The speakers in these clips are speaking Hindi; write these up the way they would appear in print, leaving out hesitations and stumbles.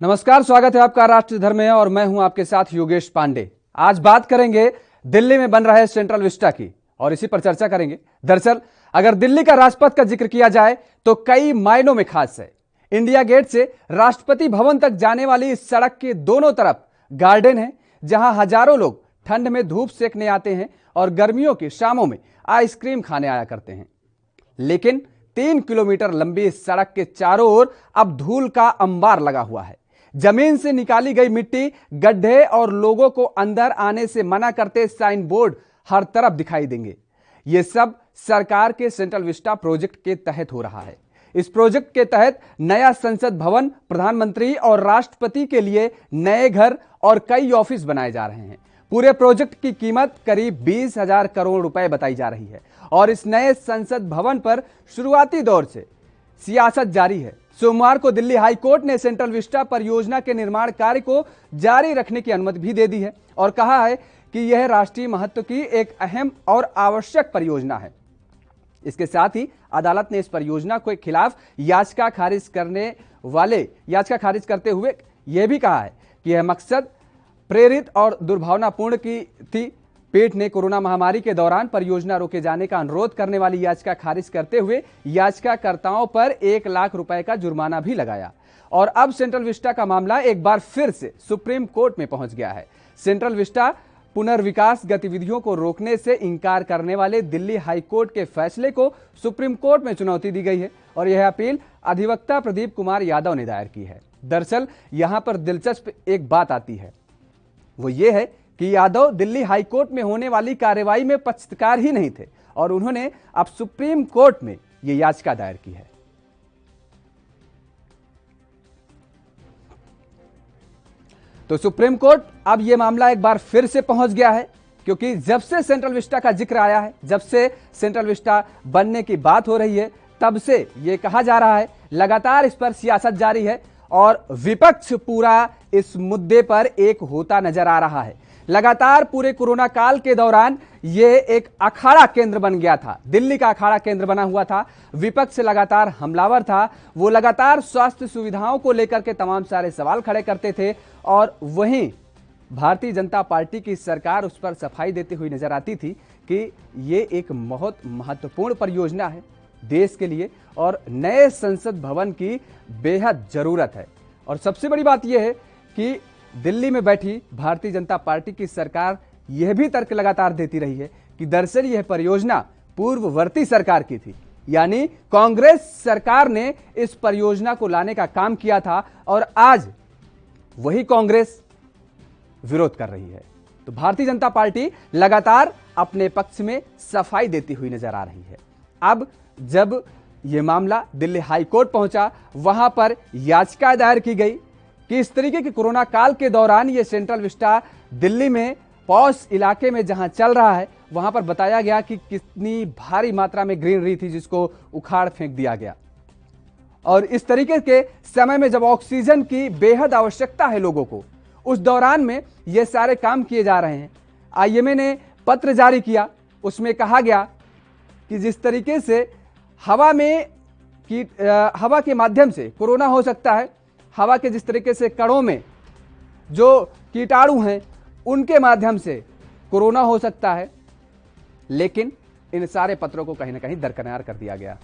नमस्कार, स्वागत है आपका राष्ट्र धर्म में और मैं हूं आपके साथ योगेश पांडे। आज बात करेंगे दिल्ली में बन रहे सेंट्रल विस्टा की और इसी पर चर्चा करेंगे। दरअसल अगर दिल्ली का राजपथ का जिक्र किया जाए तो कई मायनों में खास है। इंडिया गेट से राष्ट्रपति भवन तक जाने वाली इस सड़क के दोनों तरफ गार्डन है, जहां हजारों लोग ठंड में धूप सेकने आते हैं और गर्मियों की शामों में आइसक्रीम खाने आया करते हैं। लेकिन 3 किलोमीटर लंबी इस सड़क के चारों ओर अब धूल का अंबार लगा हुआ है। जमीन से निकाली गई मिट्टी, गड्ढे और लोगों को अंदर आने से मना करते साइन बोर्ड हर तरफ दिखाई देंगे। यह सब सरकार के सेंट्रल विस्टा प्रोजेक्ट के तहत हो रहा है। इस प्रोजेक्ट के तहत नया संसद भवन, प्रधानमंत्री और राष्ट्रपति के लिए नए घर और कई ऑफिस बनाए जा रहे हैं। पूरे प्रोजेक्ट की कीमत करीब 20,000 करोड़ रुपए बताई जा रही है और इस नए संसद भवन पर शुरुआती दौर से सियासत जारी है। सोमवार को दिल्ली हाई कोर्ट ने सेंट्रल विस्टा परियोजना के निर्माण कार्य को जारी रखने की अनुमति भी दे दी है और कहा है कि यह राष्ट्रीय महत्व की एक अहम और आवश्यक परियोजना है। इसके साथ ही अदालत ने इस परियोजना के खिलाफ याचिका खारिज करते हुए यह भी कहा है कि यह मकसद प्रेरित और दुर्भावनापूर्ण की थी। पीठ ने कोरोना महामारी के दौरान परियोजना रोके जाने का अनुरोध करने वाली याचिका खारिज करते हुए याचिकाकर्ताओं पर 1 लाख रुपए का जुर्माना भी लगाया और अब सेंट्रल विस्टा का मामला एक बार फिर से सुप्रीम कोर्ट में पहुंच गया है। सेंट्रल विस्टा पुनर्विकास गतिविधियों को रोकने से इंकार करने वाले दिल्ली हाई कोर्ट के फैसले को सुप्रीम कोर्ट में चुनौती दी गई है और यह अपील अधिवक्ता प्रदीप कुमार यादव ने दायर की है। दरअसल यहां पर दिलचस्प एक बात आती है, वो ये है कि यादव दिल्ली हाई कोर्ट में होने वाली कार्रवाई में पक्षकार ही नहीं थे और उन्होंने अब सुप्रीम कोर्ट में यह याचिका दायर की है। तो सुप्रीम कोर्ट अब यह मामला एक बार फिर से पहुंच गया है, क्योंकि जब से सेंट्रल विस्टा का जिक्र आया है, जब से सेंट्रल विस्टा बनने की बात हो रही है, तब से यह कहा जा रहा है, लगातार इस पर सियासत जारी है और विपक्ष पूरा इस मुद्दे पर एक होता नजर आ रहा है। लगातार पूरे कोरोना काल के दौरान यह एक अखाड़ा केंद्र बन गया था, दिल्ली का अखाड़ा केंद्र बना हुआ था। विपक्ष लगातार हमलावर था, वो लगातार स्वास्थ्य सुविधाओं को लेकर के तमाम सारे सवाल खड़े करते थे और वहीं भारतीय जनता पार्टी की सरकार उस पर सफाई देती हुई नजर आती थी कि ये एक बहुत महत्वपूर्ण परियोजना है देश के लिए और नए संसद भवन की बेहद जरूरत है। और सबसे बड़ी बात यह है कि दिल्ली में बैठी भारतीय जनता पार्टी की सरकार यह भी तर्क लगातार देती रही है कि दरअसल यह परियोजना पूर्ववर्ती सरकार की थी, यानी कांग्रेस सरकार ने इस परियोजना को लाने का काम किया था और आज वही कांग्रेस विरोध कर रही है। तो भारतीय जनता पार्टी लगातार अपने पक्ष में सफाई देती हुई नजर आ रही है। अब जब यह मामला दिल्ली हाई कोर्ट पहुंचा, वहां पर याचिका दायर की गई कि इस तरीके के कोरोना काल के दौरान यह सेंट्रल विस्टा दिल्ली में पॉश इलाके में जहां चल रहा है, वहां पर बताया गया कि कितनी भारी मात्रा में ग्रीनरी थी जिसको उखाड़ फेंक दिया गया और इस तरीके के समय में जब ऑक्सीजन की बेहद आवश्यकता है लोगों को, उस दौरान में ये सारे काम किए जा रहे हैं। आईएमए ने पत्र जारी किया, उसमें कहा गया कि जिस तरीके से हवा के माध्यम से कोरोना हो सकता है, हवा के जिस तरीके से कणों में जो कीटाणु हैं उनके माध्यम से कोरोना हो सकता है, लेकिन इन सारे पत्रों को कहीं ना कहीं दरकिनार कर दिया गया।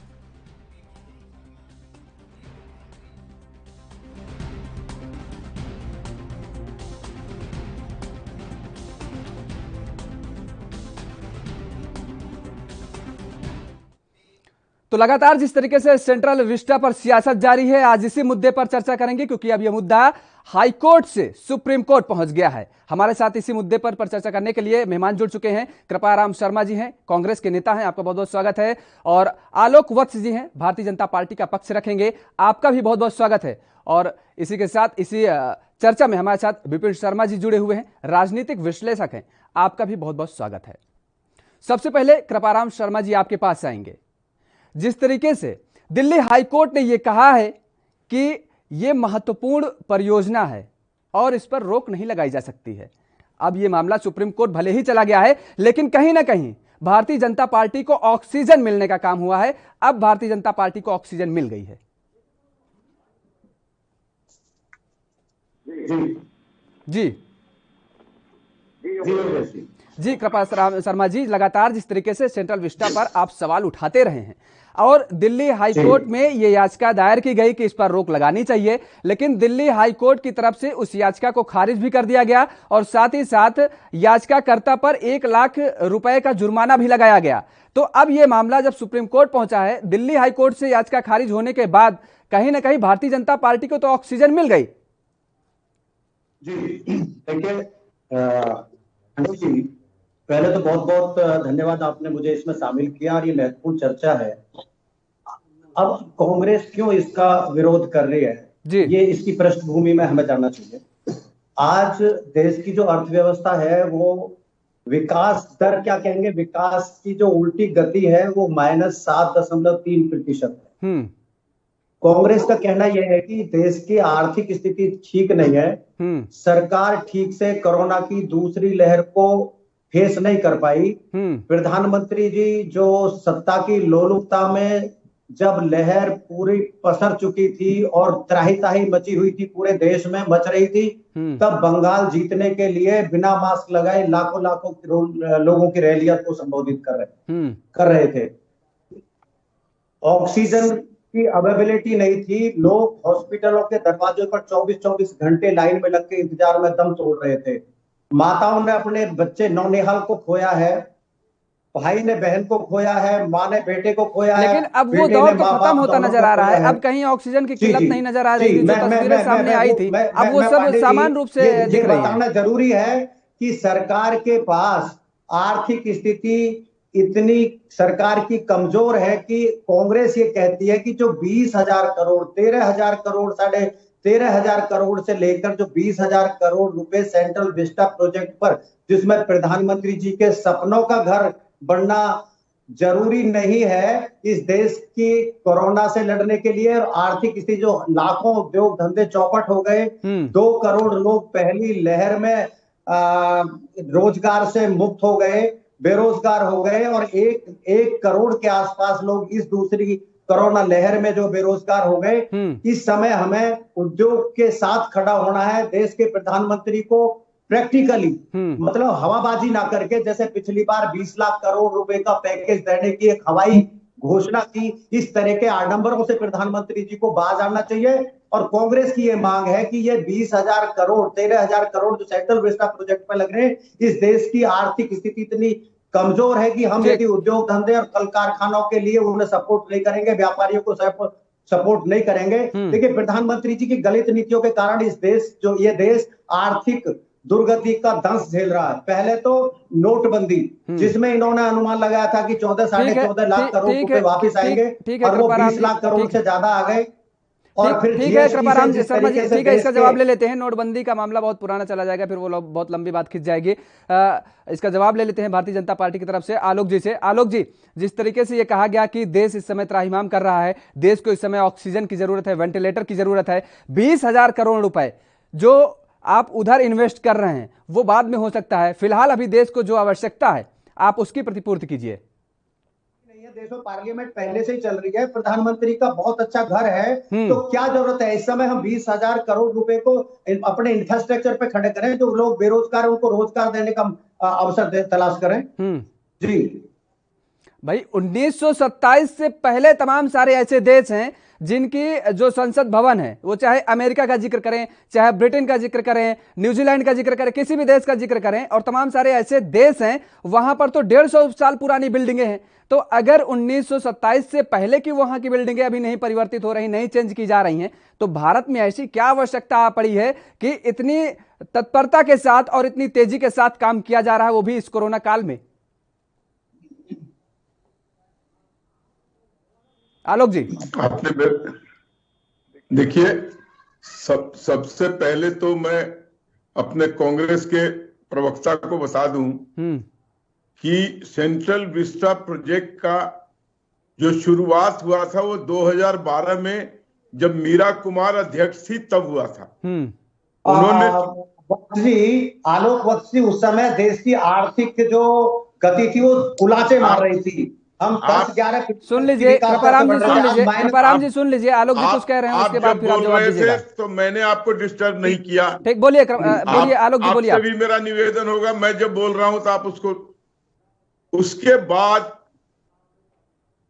तो लगातार जिस तरीके से सेंट्रल विस्टा पर सियासत जारी है, आज इसी मुद्दे पर चर्चा करेंगे क्योंकि अब यह मुद्दा हाई कोर्ट से सुप्रीम कोर्ट पहुंच गया है। हमारे साथ इसी मुद्दे पर चर्चा करने के लिए मेहमान जुड़ चुके हैं। कृपाराम शर्मा जी हैं, कांग्रेस के नेता हैं, आपका बहुत बहुत स्वागत है। और आलोक वत्स जी हैं, भारतीय जनता पार्टी का पक्ष रखेंगे, आपका भी बहुत बहुत स्वागत है। और इसी के साथ इसी चर्चा में हमारे साथ विपिन शर्मा जी जुड़े हुए हैं, राजनीतिक विश्लेषक हैं, आपका भी बहुत बहुत स्वागत है। सबसे पहले कृपाराम शर्मा जी आपके पास आएंगे। जिस तरीके से दिल्ली हाई कोर्ट ने यह कहा है कि यह महत्वपूर्ण परियोजना है और इस पर रोक नहीं लगाई जा सकती है, अब यह मामला सुप्रीम कोर्ट भले ही चला गया है, लेकिन कहीं ना कहीं भारतीय जनता पार्टी को ऑक्सीजन मिलने का काम हुआ है। अब भारतीय जनता पार्टी को ऑक्सीजन मिल गई है। जी जी जी कृपा शर्मा जी, लगातार जिस तरीके से सेंट्रल विस्टा पर आप सवाल उठाते रहे हैं और दिल्ली हाईकोर्ट में ये याचिका दायर की गई कि इस पर रोक लगानी चाहिए, लेकिन दिल्ली हाईकोर्ट की तरफ से उस याचिका को खारिज भी कर दिया गया और साथ ही साथ याचिकाकर्ता पर 1 लाख रुपए का जुर्माना भी लगाया गया। तो अब यह मामला जब सुप्रीम कोर्ट पहुंचा है, दिल्ली हाईकोर्ट से याचिका खारिज होने के बाद कहीं ना कहीं भारतीय जनता पार्टी को तो ऑक्सीजन मिल गई। जी देखिए जी, पहले तो बहुत बहुत धन्यवाद, आपने मुझे इसमें शामिल किया और ये महत्वपूर्ण चर्चा है। अब कांग्रेस क्यों इसका विरोध कर रही है, ये इसकी पृष्ठभूमि में हमें जानना चाहिए। आज देश की जो अर्थव्यवस्था है वो विकास दर, क्या कहेंगे, विकास की जो उल्टी गति है वो -7.3% है। कांग्रेस का कहना यह है कि देश की आर्थिक स्थिति ठीक नहीं है, सरकार ठीक से कोरोना की दूसरी लहर को फेस नहीं कर पाई। प्रधानमंत्री जी जो सत्ता की लोलुपता में जब लहर पूरी पसर चुकी थी और त्राही ताही मची हुई थी, पूरे देश में मच रही थी, तब बंगाल जीतने के लिए बिना मास्क लगाए लाखों लाखों लोगों की रैलियां को संबोधित कर रहे थे। ऑक्सीजन की अवेलेबिलिटी नहीं थी, लोग हॉस्पिटलों के दरवाजों पर 24-24 घंटे लाइन में लग के इंतजार में दम तोड़ रहे थे। माताओं ने अपने बच्चे नौनिहाल को खोया है, भाई ने बहन को खोया है, माँ ने बेटे को खोया है, लेकिन अब वो दौर तो खत्म होता नजर आ रहा है। अब कहीं ऑक्सीजन की किल्लत नहीं नजर आ रही थी, जो तस्वीरें सामने आई थी अब वो सब सामान्य रूप से दिख रही है। बताना जरूरी है कि सरकार के पास आर्थिक स्थिति इतनी सरकार की कमजोर है कि कांग्रेस ये कहती है कि जो 20,000 करोड़ 13,000 करोड़ 13,500 करोड़ से लेकर जो 20,000 करोड़ रुपए सेंट्रल विस्टा प्रोजेक्ट पर, जिसमें प्रधानमंत्री जी के सपनों का घर बनना जरूरी नहीं है इस देश की कोरोना से लड़ने के लिए, और आर्थिक स्थिति जो लाखों उद्योग धंधे चौपट हो गए, 2 करोड़ लोग पहली लहर में रोजगार से मुक्त हो गए, बेरोजगार हो गए, और एक करोड़ के आसपास लोग इस दूसरी कोरोना लहर में जो बेरोजगार हो गए। इस समय हमें उद्योग के साथ खड़ा होना है। देश के प्रधानमंत्री को प्रैक्टिकली, मतलब हवाबाजी ना करके, जैसे पिछली बार 20 लाख करोड़ रुपए का पैकेज देने की एक हवाई घोषणा की, इस तरह के आडंबरों से प्रधानमंत्री जी को बाज आना चाहिए। और कांग्रेस की ये मांग है कि ये 20,000 करोड़ 13,000 करोड़ जो सेंट्रल विस्टा प्रोजेक्ट पर लग रहे हैं, इस देश की आर्थिक स्थिति इतनी कमजोर है कि हम यदि उद्योग धंधे और कल कारखानों के लिए उन्हें सपोर्ट नहीं करेंगे, व्यापारियों को सपोर्ट नहीं करेंगे। देखिए प्रधानमंत्री जी की गलत नीतियों के कारण ये देश आर्थिक दुर्गति का दंश झेल रहा है। पहले तो नोटबंदी, जिसमें इन्होंने अनुमान लगाया था कि 14-14.5 लाख करोड़ रुपए वापस आएंगे, और वो 20 लाख करोड़ से ज्यादा आ गए। और फिर ठीक है कृपाराम शर्मा जी, ठीक है, इसका जवाब ले लेते हैं। नोटबंदी का मामला बहुत पुराना चला जाएगा, फिर वो बहुत लंबी बात खिंच जाएगी। इसका जवाब ले लेते हैं भारतीय जनता पार्टी की तरफ से आलोक जी से। आलोक जी, जिस तरीके से ये कहा गया कि देश इस समय त्राहिमाम कर रहा है, देश को इस समय ऑक्सीजन की जरूरत है, वेंटिलेटर की जरूरत है, 20,000 करोड़ रुपए जो आप उधर इन्वेस्ट कर रहे हैं वो बाद में हो सकता है, फिलहाल अभी देश को जो आवश्यकता है आप उसकी प्रतिपूर्ति कीजिए। देश में पार्लियामेंट पहले से ही चल रही है, प्रधानमंत्री का बहुत अच्छा घर है, तो क्या जरूरत है इस समय हम 20,000 करोड़ रुपए को अपने इंफ्रास्ट्रक्चर पे खड़े करें, जो लोग बेरोजगार हैं उनको रोजगार देने का अवसर तलाश करें। जी भाई 1927 से पहले तमाम सारे ऐसे देश हैं जिनकी जो संसद भवन है, वो चाहे अमेरिका का जिक्र करें, चाहे ब्रिटेन का जिक्र करें, न्यूजीलैंड का जिक्र करें, किसी भी देश का जिक्र करें, और तमाम सारे ऐसे देश हैं वहां पर तो 150 साल पुरानी बिल्डिंगें हैं। तो अगर 1927 से पहले की वहां की बिल्डिंगें अभी नहीं परिवर्तित हो रही, नहीं चेंज की जा रही हैं, तो भारत में ऐसी क्या आवश्यकता पड़ी है कि इतनी तत्परता के साथ और इतनी तेजी के साथ काम किया जा रहा है, वो भी इस कोरोना काल में? आलोक जी, आपने देखिए, सबसे पहले तो मैं अपने कांग्रेस के प्रवक्ता को बता दूं कि सेंट्रल विस्टा प्रोजेक्ट का जो शुरुआत हुआ था वो 2012 में जब मीरा कुमार अध्यक्ष थी तब हुआ था। उन्होंने आलोक वक्त उस समय देश की आर्थिक जो गति थी वो उलाचे मार रही थी, हम 10-11 सुन लीजिए कृपाराम जी, सुन लीजिए कृपाराम जी, सुन लीजिए आलोक जी कुछ कह रहे हैं, उसके बाद फिर आप जवाब दीजिएगा। तो मैंने आपको डिस्टर्ब नहीं किया। ठीक, बोलिए बोलिए आलोक जी, बोलिए। आपसे भी मेरा निवेदन होगा, मैं जब बोल रहा हूं तो आप उसके बाद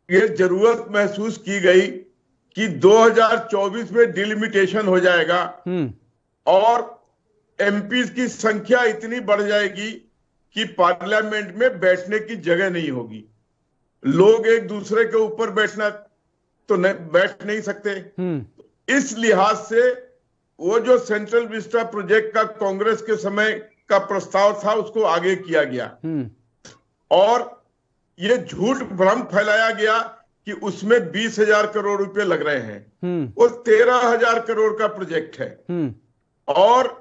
ये जरूरत महसूस की गई कि 2024 में डिलिमिटेशन हो जाएगा और एमपी की संख्या इतनी बढ़ जाएगी कि पार्लियामेंट में बैठने की जगह नहीं होगी। लोग एक दूसरे के ऊपर बैठना तो बैठ नहीं सकते। इस लिहाज से वो जो सेंट्रल विस्टा प्रोजेक्ट का कांग्रेस के समय का प्रस्ताव था उसको आगे किया गया और ये झूठ भ्रम फैलाया गया कि उसमें 20,000 करोड़ रुपए लग रहे हैं। वो 13,000 करोड़ का प्रोजेक्ट है और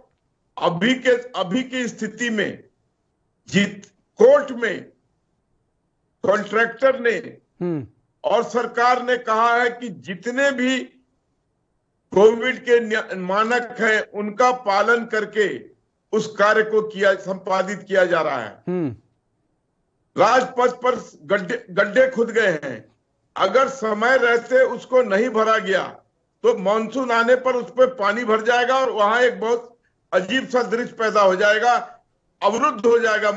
अभी की स्थिति में कोर्ट में कॉन्ट्रैक्टर ने और सरकार ने कहा है कि जितने भी कोविड के मानक हैं उनका पालन करके उस कार्य को संपादित किया जा रहा है। राजपथ पर गड्ढे खुद गए हैं, अगर समय रहते उसको नहीं भरा गया तो मानसून आने पर उस पर पानी भर जाएगा और वहां एक बहुत अजीब सा दृश्य पैदा हो जाएगा, अवरुद्ध हो जाएगा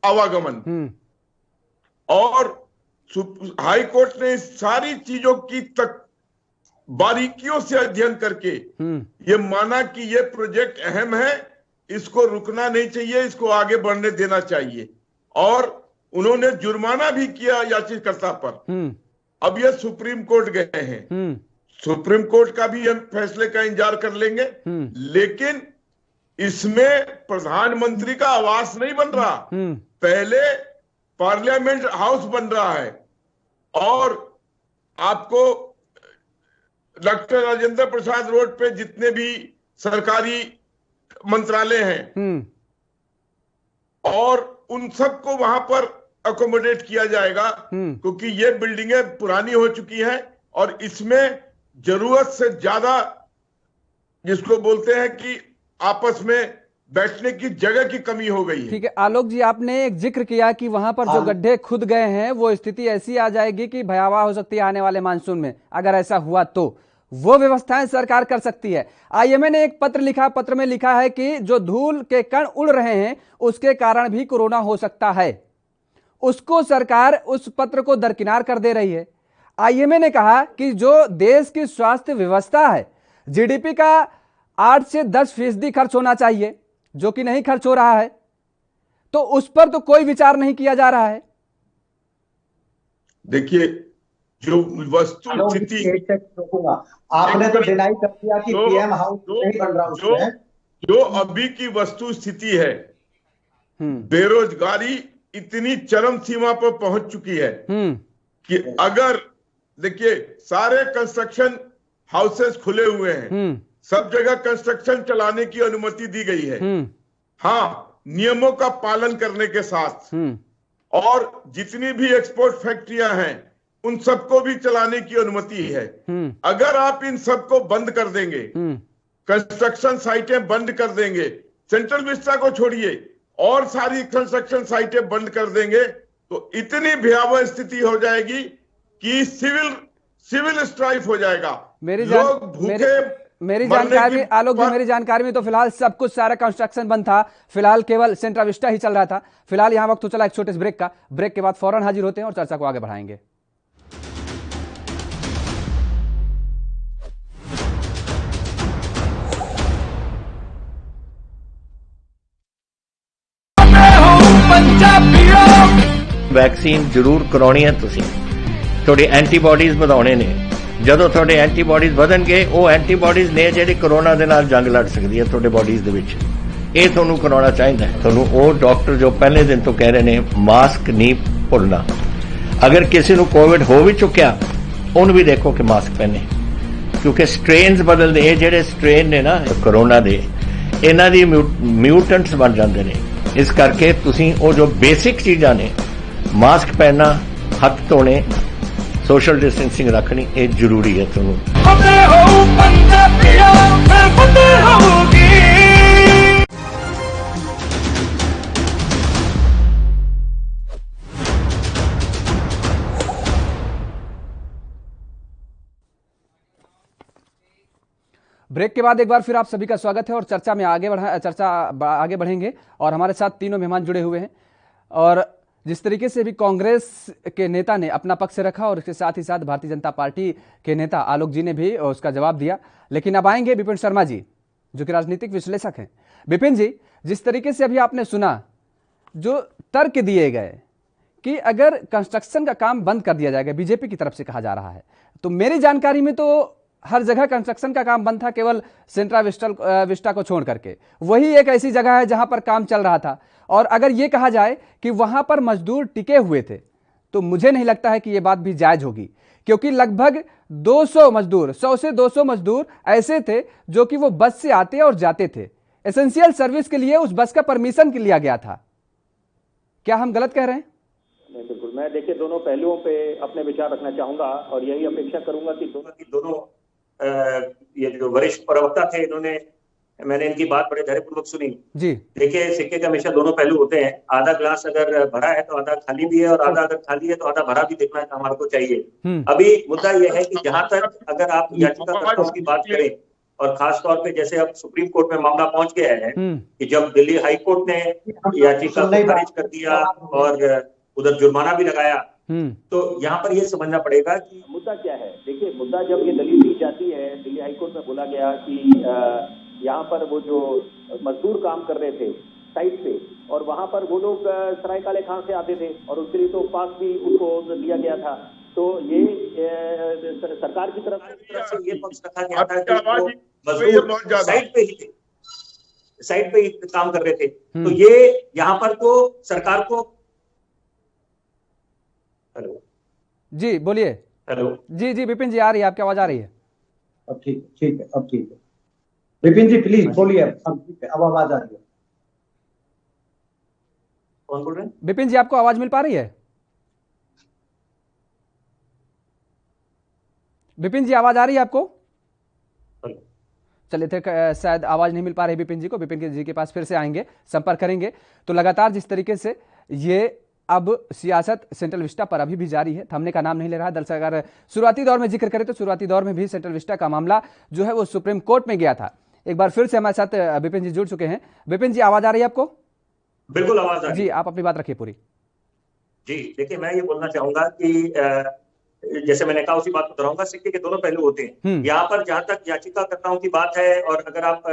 आवागमन। और हाई कोर्ट ने सारी चीजों की तक बारीकियों से अध्ययन करके ये माना कि ये प्रोजेक्ट अहम है, इसको रुकना नहीं चाहिए, इसको आगे बढ़ने देना चाहिए और उन्होंने जुर्माना भी किया याचिकाकर्ता पर। अब ये सुप्रीम कोर्ट गए हैं, सुप्रीम कोर्ट का भी हम फैसले का इंतजार कर लेंगे, लेकिन इसमें प्रधानमंत्री का आवास नहीं बन रहा, पहले पार्लियामेंट हाउस बन रहा है। और आपको डॉक्टर राजेंद्र प्रसाद रोड पे जितने भी सरकारी मंत्रालय हैं और उन सबको वहां पर अकोमोडेट किया जाएगा क्योंकि ये बिल्डिंगें पुरानी हो चुकी हैं और इसमें जरूरत से ज्यादा जिसको बोलते हैं कि आपस में बैठने की जगह की कमी हो गई है। ठीक है आलोक जी, आपने एक जिक्र किया कि वहां पर जो गड्ढे खुद गए हैं वो स्थिति ऐसी आ जाएगी कि भयावह हो सकती है आने वाले मानसून में। अगर ऐसा हुआ तो वो व्यवस्थाएं सरकार कर सकती है। आईएमए ने एक पत्र लिखा, पत्र में लिखा है कि जो धूल के कण उड़ रहे हैं उसके कारण भी कोरोना हो सकता है, उसको सरकार उस पत्र को दरकिनार कर दे रही है। आईएमए ने कहा कि जो देश की स्वास्थ्य व्यवस्था है, जीडीपी का 8 से 10% खर्च होना चाहिए, जो कि नहीं खर्च हो रहा है, तो उस पर तो कोई विचार नहीं किया जा रहा है। देखिए जो वस्तु स्थिति, आपने तो डिनाई कर दिया कि पीएम हाउस नहीं बन रहा उसमें। जो अभी की वस्तु स्थिति है, बेरोजगारी इतनी चरम सीमा पर पहुंच चुकी है कि अगर देखिए सारे कंस्ट्रक्शन हाउसेस खुले हुए हैं, सब जगह कंस्ट्रक्शन चलाने की अनुमति दी गई है, हाँ नियमों का पालन करने के साथ, और जितनी भी एक्सपोर्ट फैक्ट्रियां हैं उन सबको भी चलाने की अनुमति है। अगर आप इन सबको बंद कर देंगे, कंस्ट्रक्शन साइटें बंद कर देंगे, सेंट्रल विस्टा को छोड़िए और सारी कंस्ट्रक्शन साइटें बंद कर देंगे तो इतनी भयावह स्थिति हो जाएगी कि सिविल स्ट्राइक हो जाएगा। लोग भूखे मेरी जानकारी आलोक जी, मेरी जानकारी में तो फिलहाल सब कुछ सारा कंस्ट्रक्शन बंद था, फिलहाल केवल सेंट्रल विस्टा ही चल रहा था। फिलहाल यहां वक्त तो चला एक छोटे से ब्रेक का, ब्रेक के बाद फौरन हाजिर होते हैं और चर्चा को आगे बढ़ाएंगे। वैक्सीन जरूर करवानी है, तुसीं थोड़ी एंटीबॉडीज बढ़ाने ने, ਜਦੋਂ ਤੁਹਾਡੇ ਐਂਟੀਬਾਡੀਜ਼ ਵਧਣਗੇ ਉਹ ਐਂਟੀਬਾਡੀਜ਼ ਨੇ ਜਿਹੜੀ ਕੋਰੋਨਾ ਦੇ ਨਾਲ ਜੰਗ ਲੜ ਸਕਦੀ ਹੈ ਤੁਹਾਡੇ ਬਾਡੀਜ਼ ਦੇ ਵਿੱਚ, ਇਹ ਤੁਹਾਨੂੰ ਕਰਾਉਣਾ ਚਾਹੀਦਾ ਹੈ। ਤੁਹਾਨੂੰ ਉਹ ਡਾਕਟਰ ਜੋ ਪਹਿਲੇ ਦਿਨ ਤੋਂ ਕਹਿ ਰਹੇ ਨੇ ਮਾਸਕ ਨਹੀਂ ਭੁੱਲਣਾ, ਅਗਰ ਕਿਸੇ ਨੂੰ ਕੋਵਿਡ ਹੋ ਵੀ ਚੁੱਕਿਆ ਉਹਨੂੰ ਵੀ ਦੇਖੋ ਕਿ ਮਾਸਕ ਪਹਿਨੇ, ਕਿਉਂਕਿ ਸਟ੍ਰੇਨਸ ਬਦਲਦੇ, ਇਹ ਜਿਹੜੇ ਸਟ੍ਰੇਨ ਨੇ ਨਾ ਕੋਰੋਨਾ ਦੇ, ਇਹਨਾਂ ਦੀ ਮਿਊਟੈਂਟਸ ਬਣ ਜਾਂਦੇ ਨੇ। ਇਸ ਕਰਕੇ ਤੁਸੀਂ ਉਹ ਜੋ ਬੇਸਿਕ ਚੀਜ਼ਾਂ ਨੇ, ਮਾਸਕ ਪਹਿਨਣਾ, ਹੱਥ ਧੋਣੇ, सोशल डिस्टेंसिंग रखनी ये जरूरी है। ब्रेक के बाद एक बार फिर आप सभी का स्वागत है और चर्चा में आगे बढ़ेंगे और हमारे साथ तीनों मेहमान जुड़े हुए हैं। और जिस तरीके से भी कांग्रेस के नेता ने अपना पक्ष रखा और इसके साथ ही साथ भारतीय जनता पार्टी के नेता आलोक जी ने भी उसका जवाब दिया। लेकिन अब आएंगे विपिन शर्मा जी, जो कि राजनीतिक विश्लेषक हैं। विपिन जी, जिस तरीके से अभी आपने सुना, जो तर्क दिए गए कि अगर कंस्ट्रक्शन का काम बंद कर दिया जाएगा, बीजेपी की तरफ से कहा जा रहा है, तो मेरी जानकारी में तो हर जगह कंस्ट्रक्शन का काम बंद था, केवल सेंट्रल विस्टा को छोड़ करके। वही एक ऐसी जगह है जहां पर काम चल रहा था। और अगर यह कहा जाए कि वहां पर मजदूर टिके हुए थे, तो मुझे नहीं लगता है कि यह बात भी जायज होगी, क्योंकि लगभग 200 मजदूर, 100 से 200 मजदूर ऐसे थे जो कि वो बस से आते और जाते थे। एसेंशियल सर्विस के लिए उस बस का परमिशन लिया गया था। क्या हम गलत कह रहे हैं? नहीं, बिल्कुल। मैं देखिए दोनों पहलुओं पे अपने विचार रखना चाहूंगा और यही अपेक्षा करूंगा कि दोनों ये जो वरिष्ठ प्रवक्ता थे, मैंने इनकी बात बड़े धैर्यपूर्वक सुनी जी। देखिए, सिक्के के हमेशा दोनों पहलू होते हैं। आधा ग्लास अगर भरा है तो आधा खाली भी है, और आधा अगर खाली है तो आधा भरा भी देखना हमारे को चाहिए। अभी मुद्दा यह है कि जहां तक अगर आप याचिकाकर्ताओं की बात करें, और खास तौर पे जैसे अब सुप्रीम कोर्ट में मामला पहुंच गया है कि जब दिल्ली हाई कोर्ट ने याचिका को खारिज कर दिया और उधर जुर्माना भी लगाया, तो यहाँ पर ये समझना पड़ेगा कि मुद्दा क्या है। देखिए, मुद्दा जब ये दलील दी जाती है, दिल्ली हाईकोर्ट में बोला गया कि यहाँ पर वो जो मजदूर काम कर रहे थे साइट पे, और वहां पर वो लोग सराय काले खान से आते थे और उसके लिए तो पास भी उनको दिया गया था। तो ये सरकार की तरफ से ये पक्ष रखा गया था कि मजदूर साइट पे ही काम कर रहे थे। तो ये यहाँ पर तो सरकार को। हेलो जी, बोलिए। हेलो जी जी, विपिन जी आ रही है, आपकी आवाज आ रही है। अब ठीक है, अब ठीक है। विपिन जी प्लीज बोलिए, अब आवाज आ रही है। कौन बोल रहे हैं? विपिन जी, आपको आवाज मिल पा रही है? विपिन जी, आवाज आ रही है आपको? चलिए थे, शायद आवाज नहीं मिल पा रही विपिन जी को। विपिन जी के पास फिर से आएंगे, संपर्क करेंगे। तो लगातार जिस तरीके से ये अब सियासत सेंट्रल विस्टा पर अभी भी जारी है, थमने का नाम नहीं ले रहा है। दरअसल अगर शुरुआती दौर में जिक्र करें तो शुरुआती दौर में भी सेंट्रल विस्टा का मामला जो है वो सुप्रीम कोर्ट में गया था। एक बार फिर से हमारे साथ विपिन जी जुड़ चुके हैं। विपिन जी, आवाज आ रही है आपको? बिल्कुल आवाज आ रही है जी, आप अपनी बात रखिए पूरी। जी, देखिए, मैं ये बोलना चाहूंगा कि जैसे मैंने कहा उसी बात को दोहराऊंगा, सिक्के के दोनों पहलू होते हैं। यहाँ पर जहां तक याचिकाकर्ताओं की बात है, और अगर आप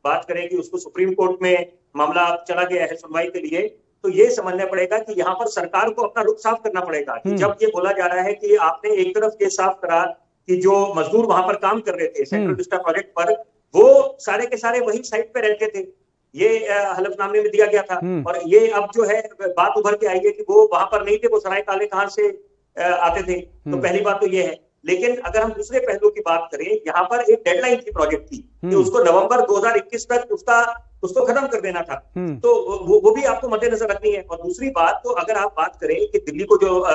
बात करें कि उसको सुप्रीम कोर्ट में मामला चला गया है सुनवाई के लिए, तो ये समझना पड़ेगा कि यहाँ पर सरकार को अपना रुख साफ करना पड़ेगा कि जब ये बोला जा रहा है कि आपने एक तरफ ये साफ करा कि जो मजदूर वहां पर काम कर रहे थे सेंट्रल विस्टा प्रोजेक्ट पर, वो सारे के सारे वही साइट पे रहते थे, ये हलफनामे में दिया गया था। और ये अब जो है बात उभर के आई है कि वो वहां पर नहीं थे, वो सराय काले खान से आते थे। तो पहली बात तो ये है। लेकिन अगर हम दूसरे पहलू की बात करें, यहाँ पर एक डेडलाइन थी प्रोजेक्ट की कि उसको नवंबर 2021 तक उसको खत्म कर देना था। तो वो भी आपको मद्देनजर रखनी है। और दूसरी बात, तो अगर आप बात करें कि दिल्ली को जो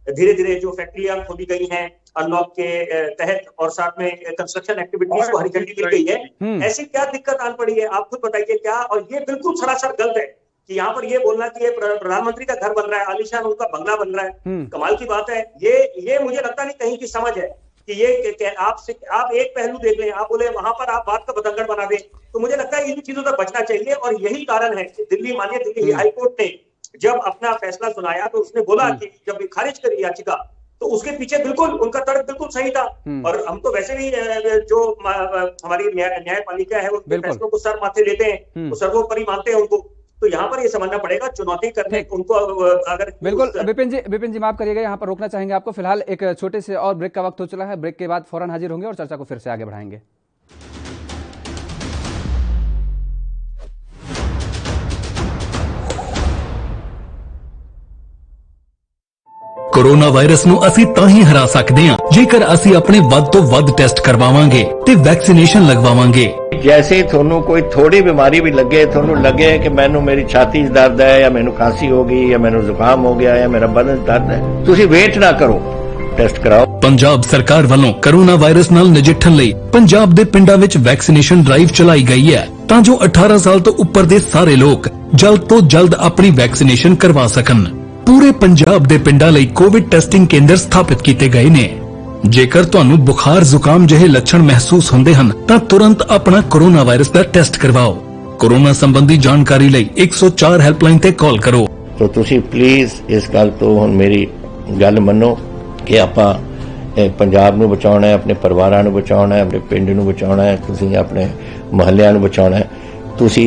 धीरे धीरे जो फैक्ट्रियां खोली गई हैं अनलॉक के तहत, और साथ में कंस्ट्रक्शन एक्टिविटीज को हरी झंडी मिल गई है, ऐसी क्या दिक्कत आन पड़ी है? आप खुद बताइए क्या। और ये बिल्कुल सरासर गलत है कि यहाँ पर ये बोलना कि ये प्रधानमंत्री का घर बन रहा है, आलीशान उनका बंगला बन रहा है। कमाल की बात है। ये मुझे लगता नहीं कहीं की समझ है कि ये आप एक पहलू देख लें, आप बोले वहां पर आप बात का बतंगड़ बना दें। तो मुझे लगता है इन चीजों से बचना चाहिए। और यही कारण है कि माननीय दिल्ली हाईकोर्ट ने जब अपना फैसला सुनाया तो उसने बोला कि जब खारिज करी याचिका, तो उसके पीछे बिल्कुल उनका तर्क बिल्कुल सही था। और हम तो वैसे भी जो हमारी न्यायपालिका है उनके फैसलों को सर माथे लेते हैं, वो सर्वोपरि मानते हैं उनको। तो यहाँ पर ये समझना पड़ेगा, चुनौती करने उनको अगर बिल्कुल। विपिन जी माफ करिएगा, यहाँ पर रोकना चाहेंगे आपको। फिलहाल एक छोटे से और ब्रेक का वक्त हो चला है। ब्रेक के बाद फौरन हाजिर होंगे और चर्चा को फिर से आगे बढ़ाएंगे। कोरोना वायरस ਨੂੰ ਅਸੀਂ ਤਾਂ ਹੀ ਹਰਾ ਸਕਦੇ ਹਾਂ ਜੇਕਰ ਅਸੀਂ ਆਪਣੇ ਵੱਧ ਤੋਂ ਵੱਧ ਟੈਸਟ ਕਰਵਾਵਾਂਗੇ ਤੇ ਵੈਕਸੀਨੇਸ਼ਨ ਲਗਵਾਵਾਂਗੇ। जैसे ਤੁਹਾਨੂੰ ਕੋਈ ਥੋੜੀ ਬਿਮਾਰੀ ਵੀ ਲੱਗੇ, ਤੁਹਾਨੂੰ ਲੱਗੇ ਕਿ ਮੈਨੂੰ ਮੇਰੀ ਛਾਤੀ 'ਚ ਦਰਦ ਹੈ ਜਾਂ ਮੈਨੂੰ ਖਾਂਸੀ ਹੋ ਗਈ ਜਾਂ ਮੈਨੂੰ ਜ਼ੁਕਾਮ ਹੋ ਗਿਆ ਜਾਂ ਮੇਰਾ ਬਦਨ ਦਰਦ ਹੈ, ਤੁਸੀਂ ਵੇਟ ਨਾ ਕਰੋ, ਟੈਸਟ ਕਰਾਓ। ਪੰਜਾਬ ਸਰਕਾਰ ਵੱਲੋਂ ਕੋਰੋਨਾ ਵਾਇਰਸ ਨਾਲ ਨਜਿੱਠਣ ਲਈ ਪੰਜਾਬ ਦੇ ਪਿੰਡਾਂ ਵਿੱਚ ਵੈਕਸੀਨੇਸ਼ਨ ਡਰਾਈਵ ਚਲਾਈ ਗਈ ਹੈ ਤਾਂ ਜੋ 18 ਸਾਲ ਤੋਂ ਉੱਪਰ ਦੇ ਸਾਰੇ ਲੋਕ ਜਲਦ ਤੋਂ ਜਲਦ ਆਪਣੀ ਵੈਕਸੀਨੇਸ਼ਨ ਕਰਵਾ ਸਕਣ। पूरे पंजाब दे पिंडां लई कोविड टेस्टिंग केंद्र स्थापित किए गए ने। ਜੇਕਰ ਤੁਹਾਨੂੰ ਬੁਖਾਰ ਜ਼ੁਕਾਮ ਜਿਹੇ ਲੱਛਣ ਮਹਿਸੂਸ ਹੁੰਦੇ ਹਨ ਤਾਂ ਤੁਰੰਤ ਆਪਣਾ ਕੋਰੋਨਾ ਵਾਇਰਸ ਦਾ ਟੈਸਟ ਕਰਵਾਓ। ਕੋਰੋਨਾ ਸੰਬੰਧੀ ਜਾਣਕਾਰੀ ਲਈ 104 ਹੈਲਪਲਾਈਨ ਤੇ ਕਾਲ ਕਰੋ। तो तुसी प्लीज इस गल तो हुण मेरी गल मनो कि आपां पंजाब नूं बचाउणा है, अपने परिवारां नूं बचाउणा है, अपने पिंड नूं बचाउणा है, तुसी अपने महल्लिਆਂ नूं बचाउणा है। तुसी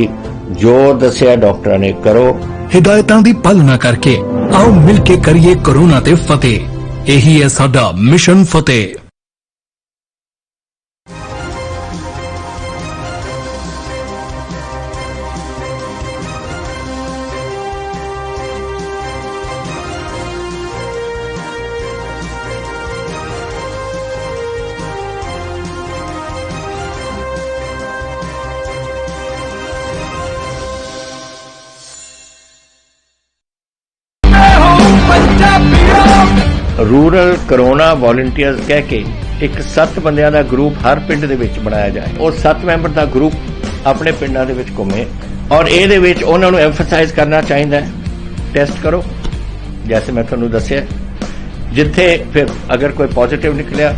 जो दस्सिया डॉक्टरां ने करो। हिदायतां दी पालना करके आओ मिल के करिए कोरोना ते फतेह। यही है साडा मिशन फतेह। रूरल कोरोना वॉलंटियर्स कह के एक 7 ਬੰਦਿਆਂ ਦਾ ਗਰੁੱਪ ਹਰ ਪਿੰਡ ਦੇ ਵਿੱਚ ਬਣਾਇਆ ਜਾਏ। ਉਹ 7 ਮੈਂਬਰ ਦਾ ਗਰੁੱਪ ਆਪਣੇ ਪਿੰਡਾਂ ਦੇ ਵਿੱਚ ਘੁੰਮੇ ਔਰ ਇਹਦੇ ਵਿੱਚ ਉਹਨਾਂ ਨੂੰ ਐਮਫਸਾਈਜ਼ ਕਰਨਾ ਚਾਹੀਦਾ ਹੈ ਟੈਸਟ ਕਰੋ ਜੈਸੇ ਮੈਂ ਤੁਹਾਨੂੰ ਦੱਸਿਆ। ਜਿੱਥੇ ਫਿਰ ਅਗਰ ਕੋਈ ਪੋਜ਼ਿਟਿਵ ਨਿਕਲਿਆ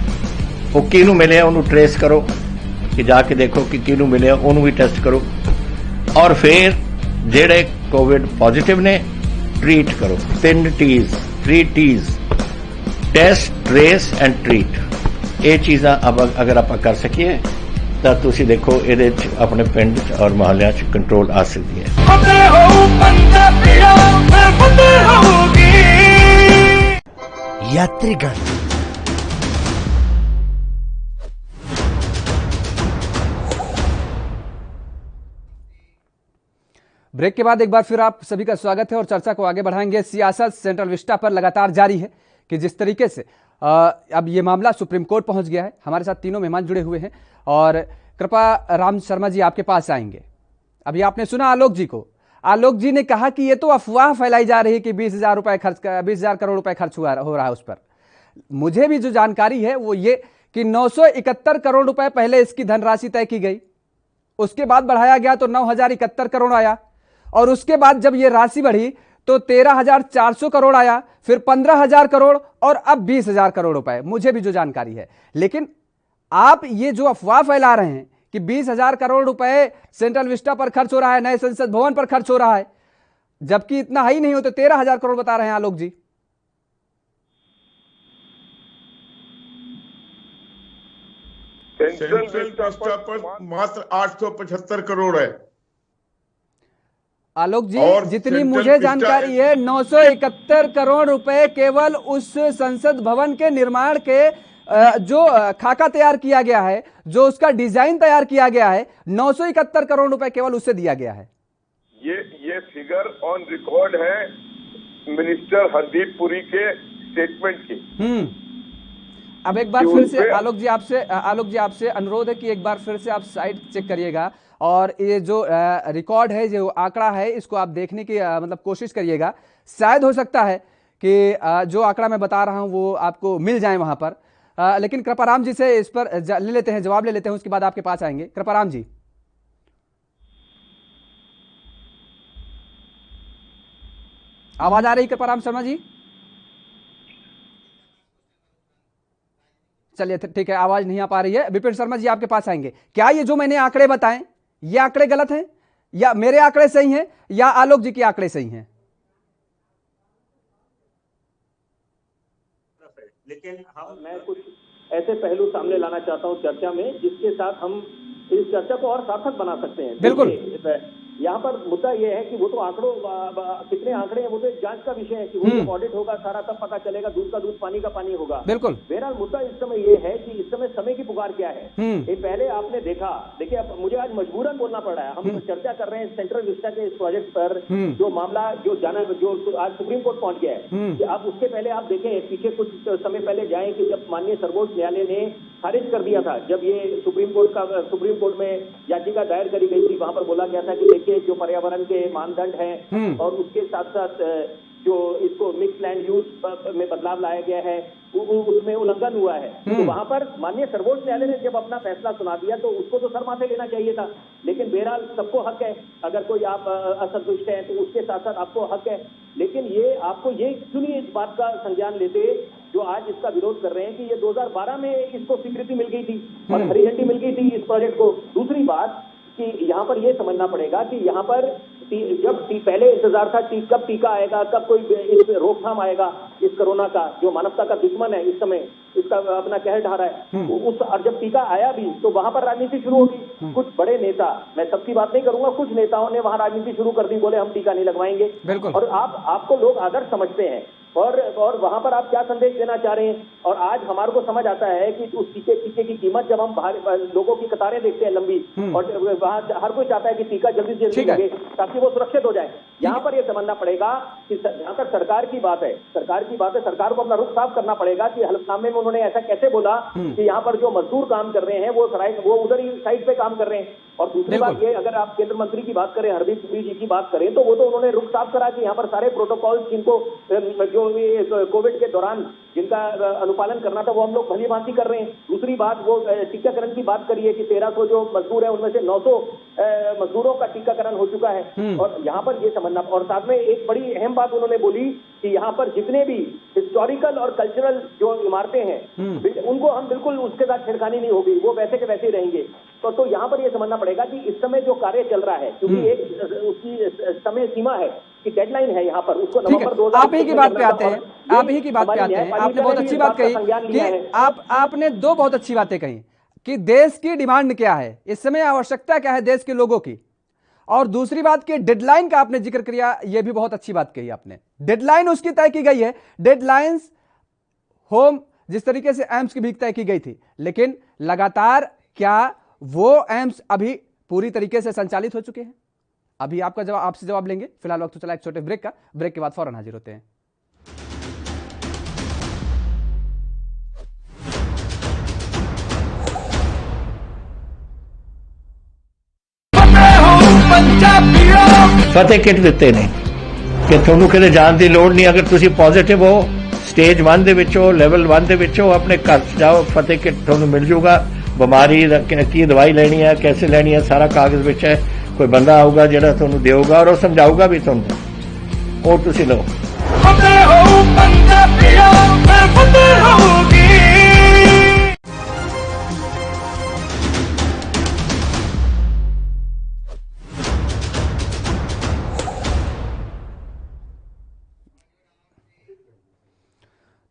ਉਹ ਕਿਹਨੂੰ ਮਿਲਿਆ ਉਹਨੂੰ ਟ੍ਰੇਸ ਕਰੋ ਕਿ ਜਾ ਕੇ ਦੇਖੋ ਕਿ ਕਿਹਨੂੰ ਮਿਲਿਆ ਉਹਨੂੰ ਵੀ ਟੈਸਟ ਕਰੋ ਔਰ ਫਿਰ ਜਿਹੜੇ ਕੋਵਿਡ ਪੋਜ਼ਿਟਿਵ ਨੇ ट्रीट करो। 3 T's test, trace and treat. ये चीज़ां अगर आप कर सकिए तो तुसी देखो ये अपने पिंड और मोहल्ले कंट्रोल आ सकती है। यात्रीगण ब्रेक के बाद एक बार फिर आप सभी का स्वागत है और चर्चा को आगे बढ़ाएंगे। सियासत सेंट्रल विस्टा पर लगातार जारी है कि जिस तरीके से अब ये मामला सुप्रीम कोर्ट पहुंच गया है। हमारे साथ तीनों मेहमान जुड़े हुए हैं और कृपा राम शर्मा जी आपके पास आएंगे। अभी आपने सुना आलोक जी को। आलोक जी ने कहा कि ये तो अफवाह फैलाई जा रही है कि 20,000 करोड़ रुपए खर्च हो रहा है उस पर। मुझे भी जो जानकारी है वो ये कि 971 करोड़ रुपए पहले इसकी धनराशि तय की गई, उसके बाद बढ़ाया गया तो 9,071 करोड़ आया और उसके बाद जब यह राशि बढ़ी तो 13,400 करोड़ आया, फिर 15,000 करोड़ और अब 20,000 करोड़ रुपए। मुझे भी जो जानकारी है, लेकिन आप ये जो अफवाह फैला रहे हैं कि 20,000 करोड़ रुपए सेंट्रल विस्टा पर खर्च हो रहा है, नए संसद भवन पर खर्च हो रहा है, जबकि इतना ही नहीं हो तो 13,000 करोड़ बता रहे हैं आलोक जी। सेंट्रल विस्टा पर मात्र 875 करोड़ है आलोक जी। जितनी मुझे जानकारी है 971 करोड़ रुपए केवल उस संसद भवन के निर्माण के जो खाका तैयार किया गया है, जो उसका डिजाइन तैयार किया गया है, 971 करोड़ रुपए केवल उससे दिया गया है। ये फिगर ऑन रिकॉर्ड है मिनिस्टर हरदीप पुरी के स्टेटमेंट की। अब एक बार फिर से आलोक जी आपसे अनुरोध है कि एक बार फिर से आप साइट चेक करिएगा और ये जो रिकॉर्ड है, जो आंकड़ा है, इसको आप देखने की मतलब कोशिश करिएगा। शायद हो सकता है कि जो आंकड़ा मैं बता रहा हूं वो आपको मिल जाए वहां पर। लेकिन कृपाराम जी से इस पर ले लेते हैं, जवाब ले लेते हैं, उसके बाद आपके पास आएंगे। कृपाराम जी, आवाज आ रही कृपाराम शर्मा जी? चलिए ठीक है, आवाज नहीं आ पा रही है। विपिन शर्मा जी आपके पास आएंगे। क्या ये जो मैंने आंकड़े बताएं ये आंकड़े गलत हैं या मेरे आंकड़े सही हैं या आलोक जी के आंकड़े सही हैं? लेकिन मैं कुछ ऐसे पहलू सामने लाना चाहता हूं चर्चा में जिसके साथ हम इस चर्चा को और सार्थक बना सकते हैं। बिल्कुल। यहाँ पर मुद्दा यह है कि वो तो आंकड़ों कितने आंकड़े हैं वो तो एक जांच का विषय है कि वो जब ऑडिट होगा सारा तब पता चलेगा, दूध का दूध पानी का पानी होगा। बिल्कुल। बहरहाल मुद्दा इस समय ये है कि इस समय की पुकार क्या है। ये पहले आपने देखा, देखिए अब मुझे आज मजबूरन बोलना पड़ रहा है। हम चर्चा कर रहे हैं सेंट्रल विस्टा के इस प्रोजेक्ट पर, जो मामला जो आज सुप्रीम कोर्ट पहुंच गया है। कि अब उसके पहले आप देखें, पीछे कुछ समय पहले जाए कि जब माननीय सर्वोच्च न्यायालय ने खारिज कर दिया था, जब ये सुप्रीम कोर्ट में याचिका दायर करी गई थी, वहां पर बोला गया था कि देखिए जो पर्यावरण के मानदंड हैं और उसके साथ साथ जो इसको मिक्स लैंड यूज में बदलाव लाया गया है उसमें उल्लंघन हुआ है। तो वहां पर माननीय सर्वोच्च न्यायालय ने जब अपना फैसला सुना दिया तो उसको तो सर माथे लेना चाहिए था। लेकिन बहरहाल सबको हक है, अगर कोई आप असंतुष्ट है तो उसके साथ साथ आपको हक है। लेकिन ये आपको ये क्यों नहीं इस बात का संज्ञान लेते जो आज इसका विरोध कर रहे हैं कि ये 2012 में इसको स्वीकृति मिल गई थी और हरी झंडी मिल गई थी इस प्रोजेक्ट को। दूसरी बात कि यहाँ पर ये समझना पड़ेगा कि यहाँ पर जब पहले इंतजार था कब टीका आएगा, कब कोई इस रोकथाम आएगा इस कोरोना का, जो मानवता का दुश्मन है इस समय, इसका अपना कहर ढा रहा है। उस और जब टीका आया भी तो वहां पर राजनीति शुरू होगी। कुछ बड़े नेता, मैं सबकी बात नहीं करूंगा, कुछ नेताओं ने वहां राजनीति शुरू कर दी, बोले हम टीका नहीं लगवाएंगे। और आपको लोग आदर्श समझते हैं और वहां पर आप क्या संदेश देना चाह रहे हैं। और आज हमारे को समझ आता है कि उस टीके की कीमत, जब हम लोगों की कतारें देखते हैं लंबी, और वहां हर कोई चाहता है कि टीका जल्दी से जल्दी लगे ताकि वो सुरक्षित हो जाए। यहाँ पर यह समझना पड़ेगा कि जहां तक सरकार की बात है, सरकार को अपना रुख साफ करना पड़ेगा कि हलफनामे में उन्होंने ऐसा कैसे बोला कि यहाँ पर जो मजदूर काम कर रहे हैं वो उधर ही साइड पे काम कर रहे हैं। और दूसरी बात ये, अगर आप केंद्र मंत्री की बात करें, हरदीप पुरी जी की बात करें, तो वो तो उन्होंने रुख साफ करा कि यहाँ पर सारे प्रोटोकॉल जिनको जो कोविड के दौरान जिनका अनुपालन करना था वो हम लोग भली भांति कर रहे हैं। दूसरी बात, वो टीकाकरण की बात करिए कि 1300 जो मजदूर है उनमें से 900 मजदूरों का टीकाकरण हो चुका है। और यहाँ पर ये समझना, और साथ में एक बड़ी अहम बात उन्होंने बोली कि यहाँ पर जितने भी हिस्टोरिकल और कल्चरल जो इमारतें हैं उनको हम बिल्कुल उसके साथ छेड़खानी नहीं होगी, वो वैसे के वैसे ही रहेंगे। तो यहाँ पर ये समझना पड़ेगा कि इस समय जो कार्य चल रहा है, क्योंकि एक उसकी समय सीमा है कि डेडलाइन है यहाँ पर, उसको नवंबर 2000 आप ही की बात पे आते हैं, आपने बहुत अच्छी बात कही कि आपने दो बहुत अच्छी बातें कही कि देश की डिमांड क्या है इस समय, आवश्यकता क्या है देश के लोगों की, और दूसरी बात की डेडलाइन का आपने जिक्र किया, यह भी बहुत अच्छी बात कही आपने। डेडलाइन उसकी तय की गई है, डेडलाइंस होम जिस तरीके से एम्स की भी तय की गई थी, लेकिन लगातार क्या वो एम्स अभी पूरी तरीके से संचालित हो चुके हैं? अभी आपसे जवाब लेंगे। फिलहाल वक्त तो चला एक छोटे ब्रेक का, ब्रेक के बाद फौरन हाजिर होते हैं। फतेह किट ਦਿੱਤੇ ਨੇ ਕਿ ਤੁਹਾਨੂੰ ਕਿਤੇ ਜਾਣ ਦੀ ਲੋੜ ਨਹੀਂ। ਅਗਰ ਤੁਸੀਂ ਪੋਜ਼ਿਟਿਵ ਹੋ, ਸਟੇਜ 1 ਦੇ ਵਿੱਚ ਹੋ, ਲੈਵਲ 1 ਦੇ ਵਿੱਚ ਹੋ, ਆਪਣੇ ਘਰ ਜਾਓ, ਫਤਿਹ ਕਿਟ ਤੁਹਾਨੂੰ ਮਿਲ ਜੂਗਾ। ਬਿਮਾਰੀ ਕੀ ਦਵਾਈ ਲੈਣੀ ਹੈ, कैसे ਲੈਣੀ ਹੈ, ਸਾਰਾ ਕਾਗਜ਼ ਵਿੱਚ ਹੈ। ਕੋਈ ਬੰਦਾ ਆਊਗਾ ਜਿਹੜਾ ਤੁਹਾਨੂੰ ਦੇਊਗਾ ਔਰ ਉਹ ਸਮਝਾਊਗਾ ਵੀ ਤੁਹਾਨੂੰ, ਉਹ ਤੁਸੀਂ ਲਓ। ਫਤਿਹ ਹੋ ਪੰਜਾਬੀਓ, ਮੈਂ ਫਤਿਹ ਹੋਊਗੀ।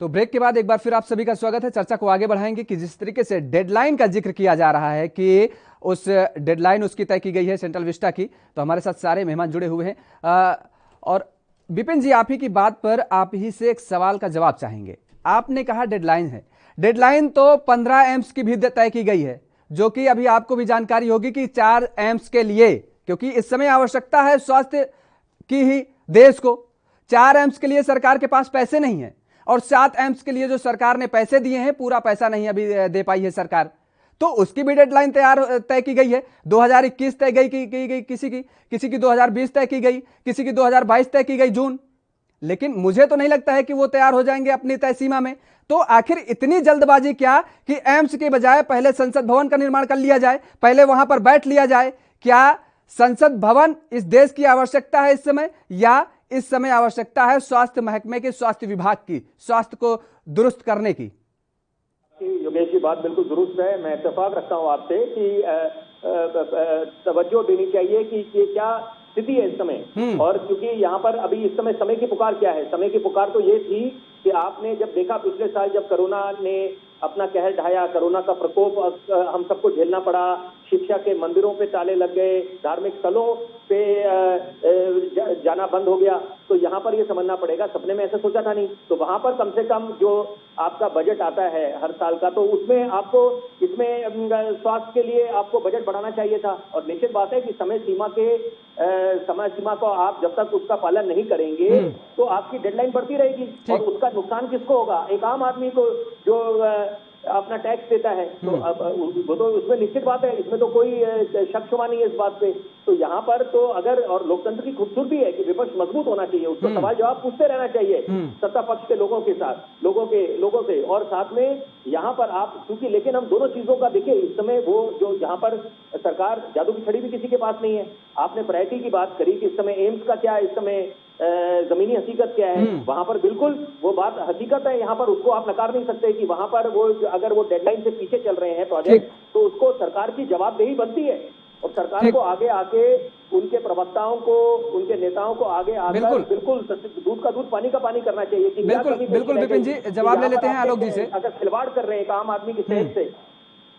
तो ब्रेक के बाद एक बार फिर आप सभी का स्वागत है। चर्चा को आगे बढ़ाएंगे कि जिस तरीके से डेडलाइन का जिक्र किया जा रहा है कि उस डेडलाइन उसकी तय की गई है सेंट्रल विस्टा की, तो हमारे साथ सारे मेहमान जुड़े हुए हैं। और विपिन जी, आप ही की बात पर आप ही से एक सवाल का जवाब चाहेंगे। आपने कहा डेडलाइन है, डेडलाइन तो 15 एम्स की भी तय की गई है, जो कि अभी आपको भी जानकारी होगी कि 4 एम्स के लिए, क्योंकि इस समय आवश्यकता है स्वास्थ्य की ही देश को, 4 एम्स के लिए सरकार के पास पैसे नहीं है, और 7 एम्स के लिए जो सरकार ने पैसे दिए हैं पूरा पैसा नहीं अभी दे पाई है सरकार, तो उसकी भी डेडलाइन तय की गई है। 2021 तय की गई, किसी की 2020 तय की गई, किसी की 2022 तय की गई जून, लेकिन मुझे तो नहीं लगता है कि वो तैयार हो जाएंगे अपनी तय सीमा में। तो आखिर इतनी जल्दबाजी क्या कि एम्स के बजाय पहले संसद भवन का निर्माण कर लिया जाए, पहले वहां पर बैठ लिया जाए? क्या संसद भवन इस देश की आवश्यकता है इस समय, या इस समय आवश्यकता है स्वास्थ्य महकमे के, स्वास्थ्य विभाग की, स्वास्थ्य को दुरुस्त करने की? योगेश जी, बात बिल्कुल दुरुस्त है। मैं इत्तेफाक रखता हूं आपसे कि तवज्जो देनी चाहिए कि ये क्या स्थिति है इस समय। और क्योंकि यहाँ पर अभी इस समय की पुकार क्या है? समय की पुकार तो ये थी कि आपने जब देखा पिछले साल जब कोरोना ने अपना कहर ढाया, कोरोना का प्रकोप हम सबको झेलना पड़ा, शिक्षा के मंदिरों पे ताले लग गए, धार्मिक स्थलों पे जाना बंद हो गया, तो यहाँ पर ये समझना पड़ेगा, सपने में ऐसा सोचा था नहीं। तो वहां पर कम से कम जो आपका बजट आता है हर साल का, तो उसमें आपको इसमें स्वास्थ्य के लिए आपको बजट बढ़ाना चाहिए था। और निश्चित बात है कि समय सीमा को आप जब तक उसका पालन नहीं करेंगे तो आपकी डेडलाइन बढ़ती रहेगी, और उसका नुकसान किसको होगा? एक आम आदमी को जो अपना टैक्स देता है, तो वो तो उसमें निश्चित बात है, इसमें तो कोई शक शुबा नहीं है इस बात पे। तो यहाँ पर तो अगर, और लोकतंत्र की खूबसूरती है कि विपक्ष मजबूत होना चाहिए, उसको सवाल जवाब पूछते रहना चाहिए सत्ता पक्ष के लोगों के साथ, लोगों से, और साथ में यहाँ पर आप, क्योंकि लेकिन हम दोनों चीजों का देखिए, इस समय वो जो जहाँ पर सरकार, जादू की छड़ी भी किसी के पास नहीं है। आपने प्रायोरिटी की बात करी कि इस समय एम्स का क्या, इस समय जमीनी हकीकत क्या है, वहां पर बिल्कुल वो बात हकीकत है, यहाँ पर उसको आप नकार नहीं सकते कि वहां पर वो अगर वो डेडलाइन से पीछे चल रहे हैं प्रोजेक्ट, तो उसको सरकार की जवाबदेही बनती है और सरकार को आगे आके उनके प्रवक्ताओं को, उनके नेताओं को आगे आकर बिल्कुल दूध का दूध पानी का पानी करना चाहिए कि बिल्कुल विपिन जी जवाब ले लेते हैं आलोक जी से। अगर खिलवाड़ कर रहे हैं एक आम आदमी की सेहत से।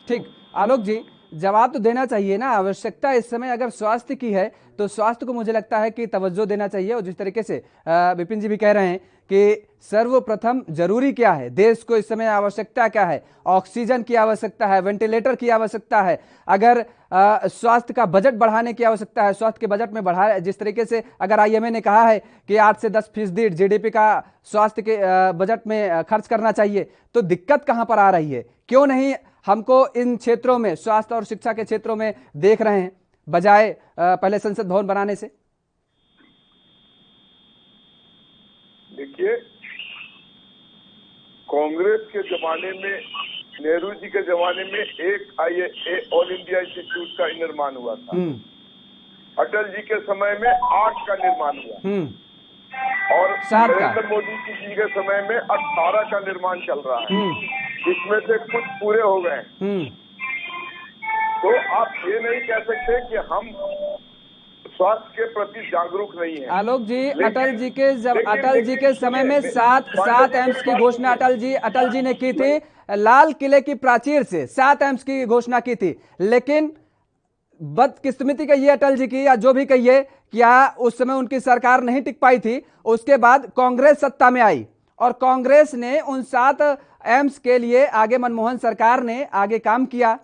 ठीक, आलोक जी जवाब तो देना चाहिए ना। आवश्यकता इस समय अगर स्वास्थ्य की है तो स्वास्थ्य को मुझे लगता है कि तवज्जो देना चाहिए। और जिस तरीके से विपिन जी भी कह रहे हैं कि सर्वप्रथम जरूरी क्या है, देश को इस समय आवश्यकता क्या है, ऑक्सीजन की आवश्यकता है, वेंटिलेटर की आवश्यकता है, अगर स्वास्थ्य का बजट बढ़ाने की आवश्यकता है, स्वास्थ्य के बजट में बढ़ा, जिस तरीके से अगर आईएमए ने कहा है कि 8 से 10% जीडीपी का स्वास्थ्य के बजट में खर्च करना चाहिए, तो दिक्कत कहां पर आ रही है? क्यों नहीं हमको इन क्षेत्रों में, स्वास्थ्य और शिक्षा के क्षेत्रों में देख रहे हैं बजाय पहले संसद भवन बनाने से? देखिए, कांग्रेस के जमाने में, नेहरू जी के जमाने में एक ऑल इंडिया इंस्टीट्यूट का निर्माण हुआ था। अटल जी के समय में 8 का निर्माण हुआ और नरेंद्र मोदी जी के समय में 18 का निर्माण चल रहा है। इसमें से कुछ पूरे हो गए। तो आप ये नहीं कह सकते कि हम स्वास्थ्य के प्रति जागरूक नहीं है। आलोक जी, अटल जी के समय में 7 एम्स की घोषणा अटल जी ने की थी, लाल किले की प्राचीर से 7 एम्स की घोषणा की थी। लेकिन बदकिस्मती कहिए अटल जी की या जो भी कहिए, क्या उस समय उनकी सरकार नहीं टिक पाई थी। उसके बाद कांग्रेस सत्ता में आई और कांग्रेस ने उन 7 एम्स के लिए आगे मनमोहन सरकार ने आगे काम किया।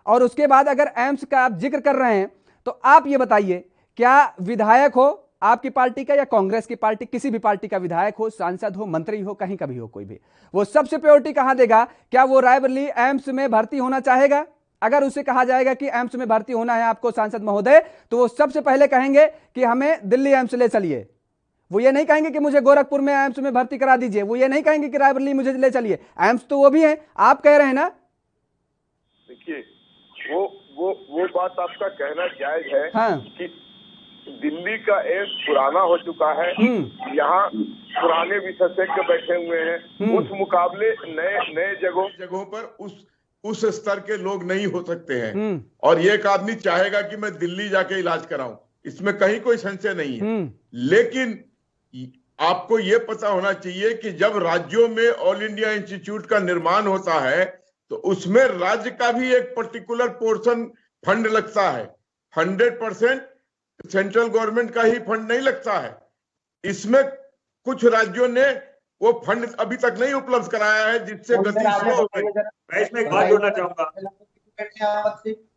और उसके बाद अगर एम्स का आप जिक्र कर रहे हैं तो आप ये बताइए, क्या विधायक हो आपकी पार्टी का या कांग्रेस की पार्टी, किसी भी पार्टी का विधायक हो, सांसद हो, मंत्री हो, कहीं का भी हो कोई भी, वो सबसे प्रायोरिटी कहां देगा? क्या वो रायबरेली एम्स में भर्ती होना चाहेगा? अगर उसे कहा जाएगा कि एम्स में भर्ती होना है आपको सांसद महोदय, तो वो सबसे पहले कहेंगे कि हमें दिल्ली एम्स ले चलिए। वो ये नहीं कहेंगे कि मुझे गोरखपुर में एम्स में भर्ती करा दीजिए, वो ये नहीं कहेंगे कि रायबरेली मुझे ले चलिए। एम्स तो वो भी है, आप कह रहे हैं ना। देखिए, वो बात आपका कहना जायज है। हाँ। कि दिल्ली का एम्स पुराना हो चुका है, यहाँ पुराने विशेषज्ञ बैठे हुए हैं, उस मुकाबले नए जगहों पर उस स्तर के लोग नहीं हो सकते हैं। और एक आदमी चाहेगा कि मैं दिल्ली जाके इलाज कराऊं, इसमें कहीं कोई संशय नहीं है। लेकिन आपको यह पता होना चाहिए कि जब राज्यों में ऑल इंडिया इंस्टीट्यूट का निर्माण होता है तो उसमें राज्य का भी एक पर्टिकुलर पोर्शन फंड लगता है। 100% सेंट्रल गवर्नमेंट का ही फंड नहीं लगता है। इसमें कुछ राज्यों ने वो फंड अभी तक नहीं उपलब्ध कराया है, जिससे गति स्लो हो गई। मैं इसमें एक बात जोड़ना चाहूंगा।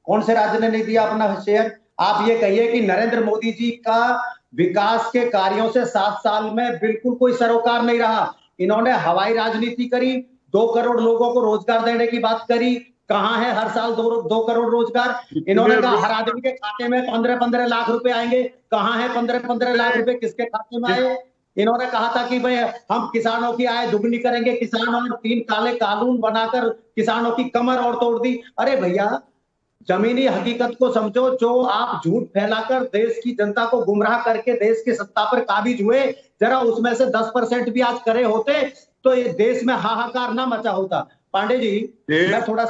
कौन से राज्य ने नहीं दिया अपना शेयर? आप ये कहिए कि नरेंद्र मोदी जी का विकास के कार्यों से 7 साल में बिल्कुल कोई सरोकार नहीं रहा। इन्होंने हवाई राजनीति करी, 2 करोड़ लोगों को रोजगार देने की बात करी। कहां है हर साल 2 करोड़ रोजगार? इन्होंने कहा हर आदमी के खाते में 15-15 लाख रुपए आएंगे। कहां है 15-15 लाख रुपए? किसके खाते में आए? इन्होंने कहा था कि भाई हम किसानों की आय दुगनी करेंगे, किसानों ने 3 काले कानून बनाकर किसानों की कमर और तोड़ दी। अरे भैया, जमीनी हकीकत को समझो। जो आप झूठ फैलाकर देश की जनता को गुमराह करके देश की सत्ता पर काबिज हुए, जरा उसमें से 10% भी आज करे होते तो ये देश में हाहाकार ना मचा होता। पांडे जी, मैं थोड़ा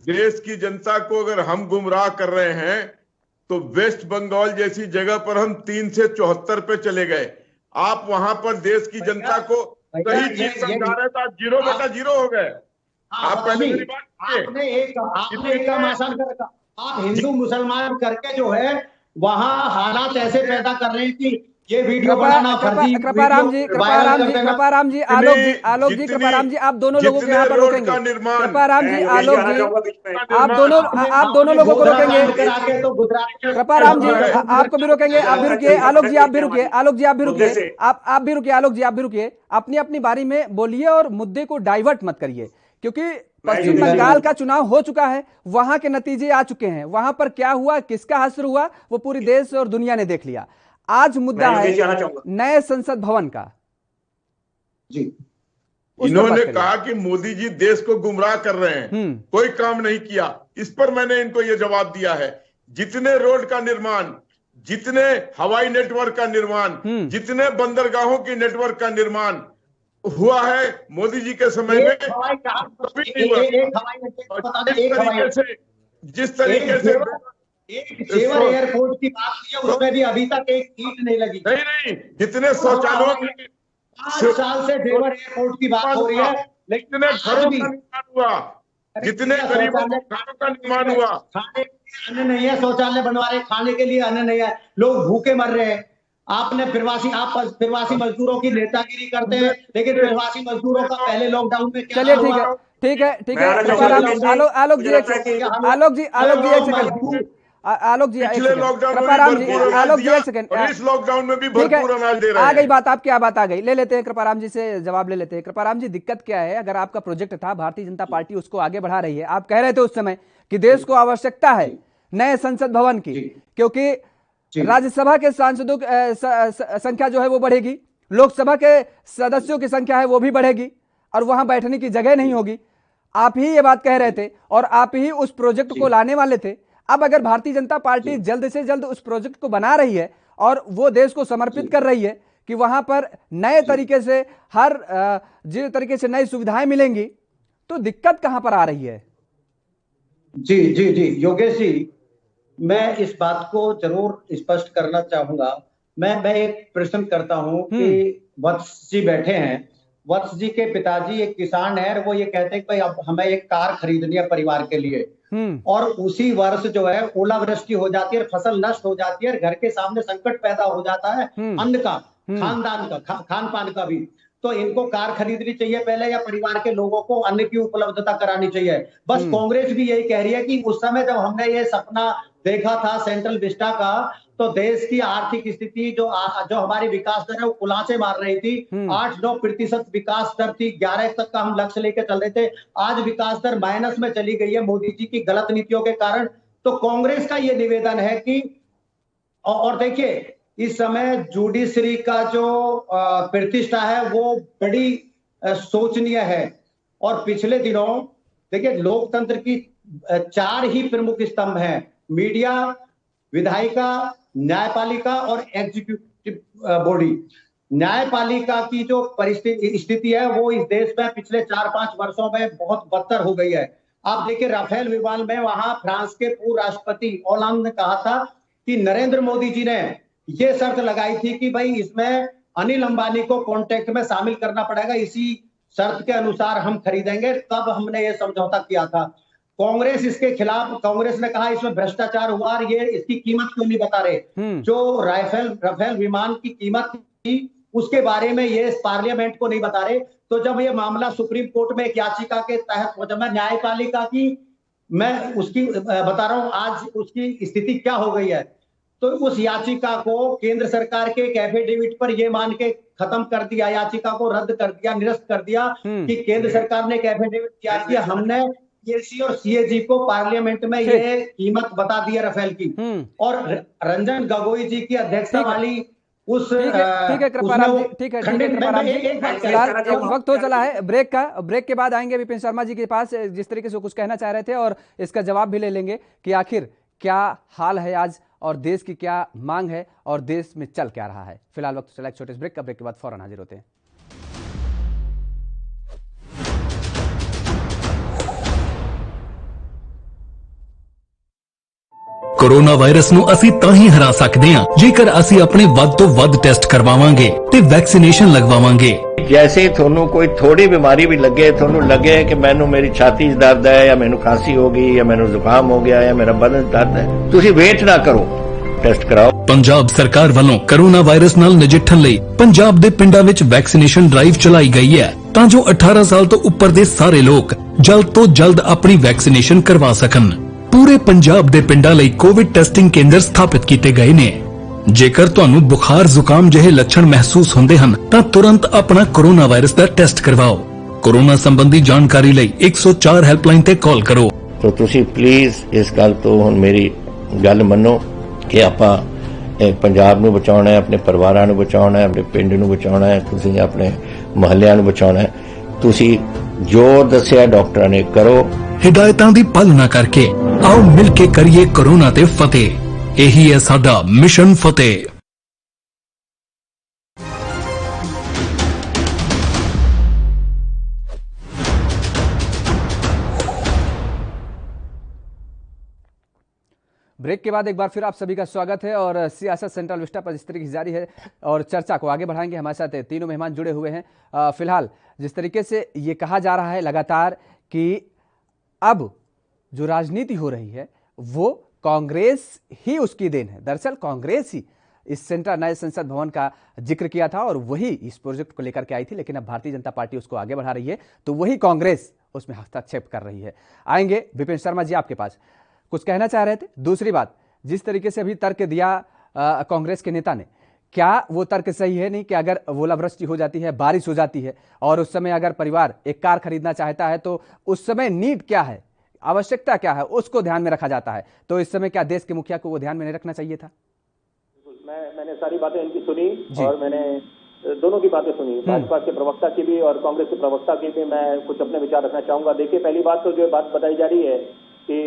देश की जनता को अगर हम गुमराह कर रहे हैं तो वेस्ट बंगाल जैसी जगह पर हम 3 से 74 पे चले गए। आप वहां पर देश की जनता को सही चीज समझा रहे थे, 0/0 हो गए। आप पहले मेरी बात आपने एक काम आसान कर रखा। आप हिंदू मुसलमान करके जो है वहां हालात ऐसे पैदा कर रहे हैं कि ये वीडियो बनाना फर्जी। कृपाराम जी, आलोक जी, कृपाराम जी, आप दोनों लोगों को यहाँ पर रोकेंगे। कृपाराम जी, आलोक जी, आप दोनों लोगों को रोकेंगे। कृपाराम जी, आपको भी रोकेंगे। आप भी रुकिए। आलोक जी, आप भी रुकिए। आलोक जी, आप भी रुकिए। आप भी रुकिए। आलोक जी, आप भी रुकिए। अपनी बारी में बोलिए और मुद्दे को डाइवर्ट मत करिए, क्योंकि पश्चिम बंगाल का चुनाव हो चुका है, वहां के नतीजे आ चुके हैं। वहां पर क्या हुआ, किसका हश्र हुआ, वो पूरी देश और दुनिया ने देख लिया। आज मुद्दा है नए संसद भवन का। जी, इन्होंने कहा कि मोदी जी देश को गुमराह कर रहे हैं, कोई काम नहीं किया। इस पर मैंने इनको यह जवाब दिया है, जितने रोड का निर्माण जितने हवाई नेटवर्क का निर्माण, जितने बंदरगाहों की नेटवर्क का निर्माण हुआ है मोदी जी के समय में, जिस तरीके से जेवर एयरपोर्ट की बात की है उसमें भी अभी तक एक ईंट नहीं लगी। नहीं, जितने शौचालयों की 5 साल से जेवर एयरपोर्ट की बात हो रही है, लेकिन जितने घरों का निर्माण हुआ, जितने गरीबों के घरों का निर्माण हुआ, खाने के लिए अन्न नहीं है, शौचालय बनवा रहे, खाने के लिए अन्न नहीं है, लोग भूखे मर रहे हैं। आपने प्रवासी मजदूरों की नेतागिरी करते हैं, लेकिन प्रवासी मजदूरों का पहले लॉकडाउन में क्या हुआ? ठीक है आलोक जी एक सेकंड। इस लॉकडाउन में भी भरपूर अनाज दे रहे हैं। आ गई बात, आपकी बात आ गई, ले लेते हैं कृपाराम जी से जवाब ले लेते हैं। कृपाराम जी, दिक्कत क्या है? अगर आपका प्रोजेक्ट था, भारतीय जनता पार्टी उसको आगे बढ़ा रही है, आप कह रहे थे उस समय कि देश को आवश्यकता है नए संसद भवन की, क्योंकि राज्यसभा के सांसदों की संख्या जो है वो बढ़ेगी, लोकसभा के सदस्यों की संख्या है वो भी बढ़ेगी, और वहां बैठने की जगह नहीं होगी। आप ही ये बात कह रहे थे और आप ही उस प्रोजेक्ट को लाने वाले थे। अब अगर भारतीय जनता पार्टी जल्द से जल्द उस प्रोजेक्ट को बना रही है और वो देश को समर्पित कर रही है कि वहां पर नए तरीके से हर जिस तरीके से नई सुविधाएं मिलेंगी, तो दिक्कत कहां पर आ रही है? जी योगेश जी, मैं इस बात को जरूर स्पष्ट करना चाहूंगा। मैं एक प्रश्न करता हूं कि वत्स जी बैठे हैं, वत्स जी के पिताजी एक किसान है, वो ये कहते हैं कि भाई अब हमें एक कार खरीदनी है परिवार के लिए, और उसी वर्ष जो है ओलावृष्टि हो जाती है, फसल नष्ट हो जाती है, घर के सामने संकट पैदा हो जाता है अन्न का, खानदान का, खान पान का भी। तो इनको कार खरीदनी चाहिए पहले, या परिवार के लोगों को अन्न की उपलब्धता करानी चाहिए? बस कांग्रेस भी यही कह रही है कि उस समय जब हमने ये सपना देखा था सेंट्रल विस्टा का, तो देश की आर्थिक स्थिति जो हमारी विकास दर है वो कुलाचे मार रही थी। 8-9% विकास दर थी, 11 तक का हम लक्ष्य लेकर चल रहे थे। आज विकास दर माइनस में चली गई है मोदी जी की गलत नीतियों के कारण। तो कांग्रेस का ये निवेदन है कि, और देखिए इस समय जुडिशरी का जो प्रतिष्ठा है वो बड़ी शोचनीय है। और पिछले दिनों देखिए लोकतंत्र की 4 ही प्रमुख स्तंभ हैं, मीडिया, विधायिका, न्यायपालिका और एग्जीक्यूटिव बॉडी। न्यायपालिका की जो स्थिति है वो इस देश में पिछले 4-5 वर्षों में बहुत बदतर हो गई है। आप देखिए राफेल विमान में वहां फ्रांस के पूर्व राष्ट्रपति ओलांद ने कहा था कि नरेंद्र मोदी जी ने ये शर्त लगाई थी कि भाई इसमें अनिल अंबानी को कॉन्ट्रैक्ट में शामिल करना पड़ेगा, इसी शर्त के अनुसार हम खरीदेंगे, तब हमने ये समझौता किया था। कांग्रेस इसके खिलाफ, कांग्रेस ने कहा इसमें भ्रष्टाचार हुआ और ये इसकी कीमत क्यों नहीं बता रहे। जो राफेल विमान की कीमत थी उसके बारे में ये पार्लियामेंट को नहीं बता रहे। तो जब ये मामला सुप्रीम कोर्ट में एक याचिका के तहत पहुंचा, मैं न्यायपालिका की मैं उसकी बता रहा हूं आज उसकी स्थिति क्या हो गई है। तो उस याचिका को केंद्र सरकार के एक एफिडेविट पर ये मान के खत्म कर दिया, याचिका को रद्द कर दिया, निरस्त कर दिया कि केंद्र सरकार ने एक एफिडेविट किया कि हमने सीएसी और सीएजी को पार्लियामेंट में ये कीमत बता दी है राफेल की। और रंजन गोगोई जी की अध्यक्षता वाली उस ठीक है कृपाराम जी, ठीक है कृपाराम जी, फिलहाल वक्त हो चला है ब्रेक का। ब्रेक के बाद आएंगे विपिन शर्मा जी के पास, जिस तरीके से कुछ कहना चाह रहे थे और इसका जवाब भी ले लेंगे कि आखिर क्या हाल है आज और देश की क्या मांग है और देश में चल क्या रहा है। फिलहाल वक्त चला एक छोटे ब्रेक का, ब्रेक के बाद फौरन हाजिर होते हैं। कोरोना वायरस ਨੂੰ ਅਸੀਂ ਤਾਂ ਹੀ ਹਰਾ ਸਕਦੇ ਹਾਂ ਜੇਕਰ ਅਸੀਂ ਆਪਣੇ ਵੱਧ ਤੋਂ ਵੱਧ ਟੈਸਟ ਕਰਵਾਵਾਂਗੇ ਤੇ ਵੈਕਸੀਨੇਸ਼ਨ ਲਗਵਾਵਾਂਗੇ। जैसे ਤੁਹਾਨੂੰ ਕੋਈ ਥੋੜੀ ਬਿਮਾਰੀ ਵੀ ਲੱਗੇ, ਤੁਹਾਨੂੰ ਲੱਗੇ ਕਿ ਮੈਨੂੰ ਮੇਰੀ ਛਾਤੀ 'ਚ ਦਰਦ ਹੈ ਜਾਂ ਮੈਨੂੰ ਖਾਂਸੀ ਹੋ ਗਈ ਜਾਂ ਮੈਨੂੰ ਜ਼ੁਕਾਮ ਹੋ ਗਿਆ ਜਾਂ ਮੇਰਾ ਬਦਨ ਦਰਦ ਹੈ, ਤੁਸੀਂ ਵੇਟ ਨਾ ਕਰੋ, ਟੈਸਟ ਕਰਾਓ। ਪੰਜਾਬ ਸਰਕਾਰ ਵੱਲੋਂ ਕੋਰੋਨਾ ਵਾਇਰਸ ਨਾਲ ਨਜਿੱਠਣ ਲਈ ਪੰਜਾਬ ਦੇ ਪਿੰਡਾਂ ਵਿੱਚ ਵੈਕਸੀਨੇਸ਼ਨ ਡਰਾਈਵ ਚਲਾਈ ਗਈ ਹੈ ਤਾਂ ਜੋ 18 ਸਾਲ ਤੋਂ ਉੱਪਰ ਦੇ ਸਾਰੇ ਲੋਕ ਜਲਦ ਤੋਂ ਜਲਦ ਆਪਣੀ ਵੈਕਸੀਨੇਸ਼ਨ ਕਰਵਾ ਸਕਣ। पूरे पंजाब ਦੇ ਪਿੰਡਾਂ ਲਈ ਕੋਵਿਡ ਟੈਸਟਿੰਗ ਕੇਂਦਰ ਸਥਾਪਿਤ ਕੀਤੇ ਗਏ ਨੇ। ਜੇਕਰ ਤੁਹਾਨੂੰ ਬੁਖਾਰ ਜ਼ੁਕਾਮ ਜਿਹੇ ਲੱਛਣ ਮਹਿਸੂਸ ਹੁੰਦੇ ਹਨ ਤਾਂ ਤੁਰੰਤ ਆਪਣਾ ਕੋਰੋਨਾ ਵਾਇਰਸ ਦਾ ਟੈਸਟ ਕਰਵਾਓ। ਕੋਰੋਨਾ ਸੰਬੰਧੀ ਜਾਣਕਾਰੀ ਲਈ 104 ਹੈਲਪਲਾਈਨ ਤੇ ਕਾਲ ਕਰੋ। तो ਤੁਸੀਂ ਪਲੀਜ਼ ਇਸ ਗੱਲ ਤੋਂ ਹੁਣ ਮੇਰੀ ਗੱਲ ਮੰਨੋ ਕਿ ਆਪਾਂ ਪੰਜਾਬ ਨੂੰ ਬਚਾਉਣਾ ਹੈ, ਆਪਣੇ ਪਰਿਵਾਰਾਂ ਨੂੰ ਬਚਾਉਣਾ ਹੈ, ਆਪਣੇ ਪਿੰਡ ਨੂੰ ਬਚਾਉਣਾ ਹੈ, ਤੁਸੀਂ ਆਪਣੇ ਮੁਹੱਲਿਆਂ ਨੂੰ ਬਚਾਉਣਾ ਹੈ। ਤੁਸੀਂ ਜੋ ਦੱਸਿਆ ਡਾਕਟਰਾਂ ਨੇ ਕਰੋ। हिदायतां दी पालना करके आओ मिल के करिए कोरोना ते फतेह। ਇਹੀ ਹੈ ਸਾਡਾ ਮਿਸ਼ਨ ਫਤਿਹ। ब्रेक के बाद एक बार फिर आप सभी का स्वागत है और सियासत सेंट्रल विस्टा पर जिस तरीके से जारी है और चर्चा को आगे बढ़ाएंगे। हमारे साथ तीनों मेहमान जुड़े हुए हैं। फिलहाल जिस तरीके से ये कहा जा रहा है लगातार कि अब जो राजनीति हो रही है वो कांग्रेस ही उसकी देन है। दरअसल कांग्रेस ही इस सेंट्रल नए संसद भवन का जिक्र किया था और वही इस प्रोजेक्ट को लेकर के आई थी, लेकिन अब भारतीय जनता पार्टी उसको आगे बढ़ा रही है तो वही कांग्रेस उसमें हस्तक्षेप कर रही है। आएंगे विपिन शर्मा जी आपके पास, कुछ कहना चाह रहे थे। दूसरी बात, जिस तरीके से अभी तर्क दिया कांग्रेस के नेता ने, क्या वो तर्क सही है नहीं कि अगर ओलावृष्टि हो जाती है, बारिश हो जाती है और उस समय अगर परिवार एक कार खरीदना चाहता है तो उस समय नीड क्या है, आवश्यकता क्या है, उसको ध्यान में रखा जाता है। तो इस समय क्या देश के मुखिया को वो ध्यान में नहीं रखना चाहिए था? मैंने सारी बातें इनकी सुनी और मैंने दोनों की बातें सुनी, भाजपा के प्रवक्ता की भी और कांग्रेस के प्रवक्ता की भी। मैं कुछ अपने विचार रखना चाहूंगा। देखिए, पहली बात तो जो बात बताई जा रही है कि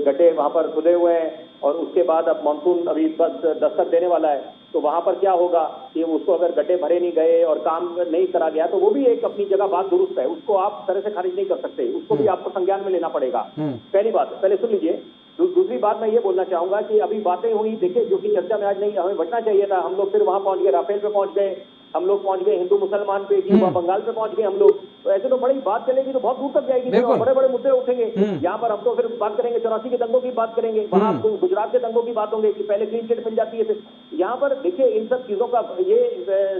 गड्ढे वहां पर खुदे हुए हैं और उसके बाद अब मानसून अभी दस्तक देने वाला है, तो वहां पर क्या होगा कि उसको अगर गड्ढे भरे नहीं गए और काम नहीं करा गया तो वो भी एक अपनी जगह बात दुरुस्त है, उसको आप तरह से खारिज नहीं कर सकते, उसको भी आपको संज्ञान में लेना पड़ेगा। पहली बात, पहले सुन लीजिए। दूसरी बात मैं ये बोलना चाहूंगा कि अभी बातें हुई, देखिए, जो कि चर्चा में आज नहीं, हमें बचना चाहिए था। हम लोग फिर वहां पहुंच गए, राफेल पे पहुंच गए, हम लोग पहुंच गए हिंदू मुसलमान पे, कि वहां बंगाल पे पहुंच गए हम लोग। तो ऐसे तो बड़ी बात चलेगी तो बहुत दूर तक जाएगी, बड़े बड़े मुद्दे उठेंगे। यहाँ पर हम तो फिर बात करेंगे 84 के दंगों की बात करेंगे, वहां गुजरात के दंगों की बात होंगे कि पहले क्लीन चिट मिल जाती है। यहाँ पर देखिए, इन सब चीजों का ये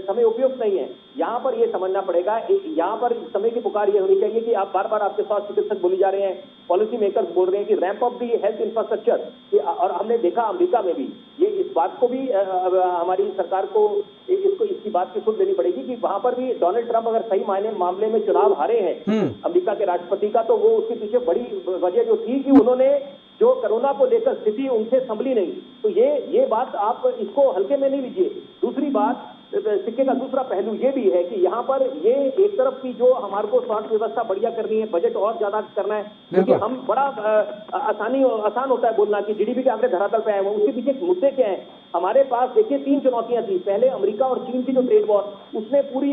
समय उपयुक्त नहीं है। यहाँ पर ये समझना पड़ेगा, यहाँ पर समय की पुकार ये होनी चाहिए कि आप बार बार आपके स्वास्थ्य चिकित्सक बोली जा रहे हैं, पॉलिसी मेकर्स बोल रहे हैं कि ramp up the health infrastructure. और हमने देखा अमेरिका में भी ये, इस बात को भी हमारी सरकार को इसकी बात की सुध लेनी पड़ेगी कि वहां पर भी डोनाल्ड ट्रंप अगर सही मामले में चुनाव हारे हैं अमेरिका के राष्ट्रपति का, तो वो उसके पीछे बड़ी वजह जो थी कि उन्होंने जो कोरोना को लेकर स्थिति उनसे संभली नहीं। तो ये बात आप इसको हल्के में नहीं लीजिए। दूसरी बात, सिक्के का दूसरा पहलू ये भी है कि यहाँ पर ये एक तरफ की जो हमारे को स्वास्थ्य व्यवस्था बढ़िया करनी है, बजट और ज्यादा करना है, क्योंकि हम बड़ा आसान होता है बोलना कि जीडीपी के आंकड़े धरातल पे आए हुए, उसके पीछे मुद्दे क्या है। हमारे पास देखिए 3 चुनौतियां थी। पहले अमेरिका और चीन की जो ट्रेड वॉर, उसने पूरी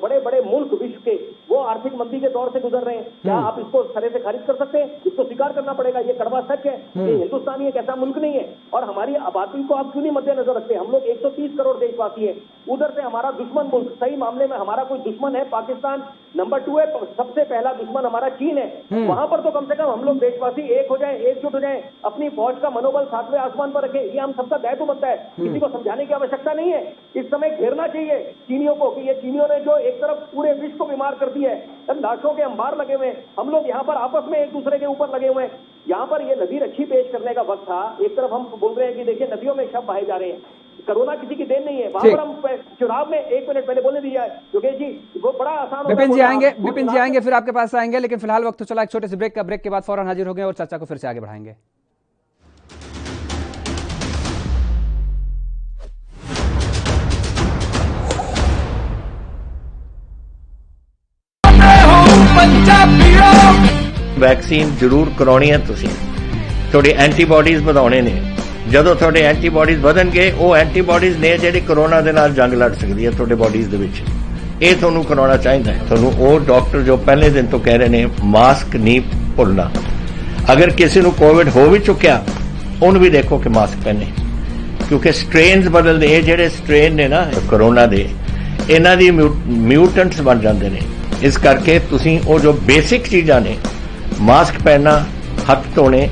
बड़े बड़े मुल्क विश्व के वो आर्थिक मंदी के दौर से गुजर रहे हैं। क्या आप इसको सरे से खारिज कर सकते हैं? इसको स्वीकार करना पड़ेगा, ये कड़वा सच है कि हिंदुस्तान एक ऐसा मुल्क नहीं है। और हमारी आबादी को आप क्यों नहीं मद्देनजर रखते? हम लोग 130 करोड़ देशवासी है, उधर से हमारा दुश्मन मुल्क, सही मामले में हमारा कोई दुश्मन है पाकिस्तान, नंबर 2 है, सबसे पहला दुश्मन हमारा चीन है। वहां पर तो कम से कम हम लोग देशवासी एक हो जाए, एकजुट हो जाए, अपनी फौज का मनोबल 7वें आसमान पर रखें, ये हम सबका दायित्व बनता है। किसी को समझाने की आवश्यकता नहीं है। इस समय घेरना चाहिए चीनियों को कि ये चीनियों ने जो एक तरफ पूरे विश्व को बीमार कर दिया है, लाशों के अंबार लगे हुए हैं, हम लोग यहाँ पर आपस में एक दूसरे के ऊपर लगे हुए हैं। यहाँ पर ये नदी रक्षी पेश करने का वक्त था। एक तरफ हम बोल रहे हैं कि देखिए नदियों में शव बहाए जा रहे हैं, कोरोना किसी की देन नहीं है। वहां पर हम चुनाव में 1 मिनट पहले बोलने दिया है योगेश जी, वो बड़ा आसान। विपिन जी आएंगे फिर आपके पास आएंगे, लेकिन फिलहाल वक्त तो चला एक छोटे से ब्रेक का। ब्रेक के बाद फौरन हाजिर हो गए और चर्चा को फिर से आगे बढ़ाएंगे। वैक्सीन जरूर करवानी है तुसीं, थोड़ी एंटीबॉडीज ਵਧਾਉਣੇ ਨੇ। ਜਦੋਂ ਤੁਹਾਡੇ ਐਂਟੀਬਾਡੀਜ਼ ਵਧਣਗੇ, ਉਹ ਐਂਟੀਬਾਡੀਜ਼ ਨੇ ਜਿਹੜੀ ਕੋਰੋਨਾ ਦੇ ਨਾਲ ਜੰਗ ਲੜ ਸਕਦੀ ਹੈ ਤੁਹਾਡੇ ਬਾਡੀਜ਼ ਦੇ ਵਿੱਚ। ਇਹ ਤੁਹਾਨੂੰ ਕਰਾਉਣਾ ਚਾਹੀਦਾ ਹੈ। ਤੁਹਾਨੂੰ ਉਹ ਡਾਕਟਰ ਜੋ ਪਹਿਲੇ ਦਿਨ ਤੋਂ ਕਹਿ ਰਹੇ ਨੇ ਮਾਸਕ ਨਹੀਂ ਭੁੱਲਣਾ। ਅਗਰ ਕਿਸੇ ਨੂੰ ਕੋਵਿਡ ਹੋ ਵੀ ਚੁੱਕਿਆ, ਉਹਨੂੰ ਵੀ ਦੇਖੋ ਕਿ ਮਾਸਕ ਪਹਿਨੇ, ਕਿਉਂਕਿ ਸਟ੍ਰੇਨਸ ਬਦਲਦੇ। ਇਹ ਜਿਹੜੇ ਸਟ੍ਰੇਨ ਨੇ ਨਾ ਕੋਰੋਨਾ ਦੇ, ਇਹਨਾਂ ਦੀ ਮਿਊਟੈਂਟਸ ਬਣ ਜਾਂਦੇ ਨੇ। ਇਸ ਕਰਕੇ ਤੁਸੀਂ ਉਹ ਜੋ ਬੇਸਿਕ ਚੀਜ਼ਾਂ ਨੇ, ਮਾਸਕ ਪਹਿਨਣਾ, ਹੱਥ ਧੋਣੇ,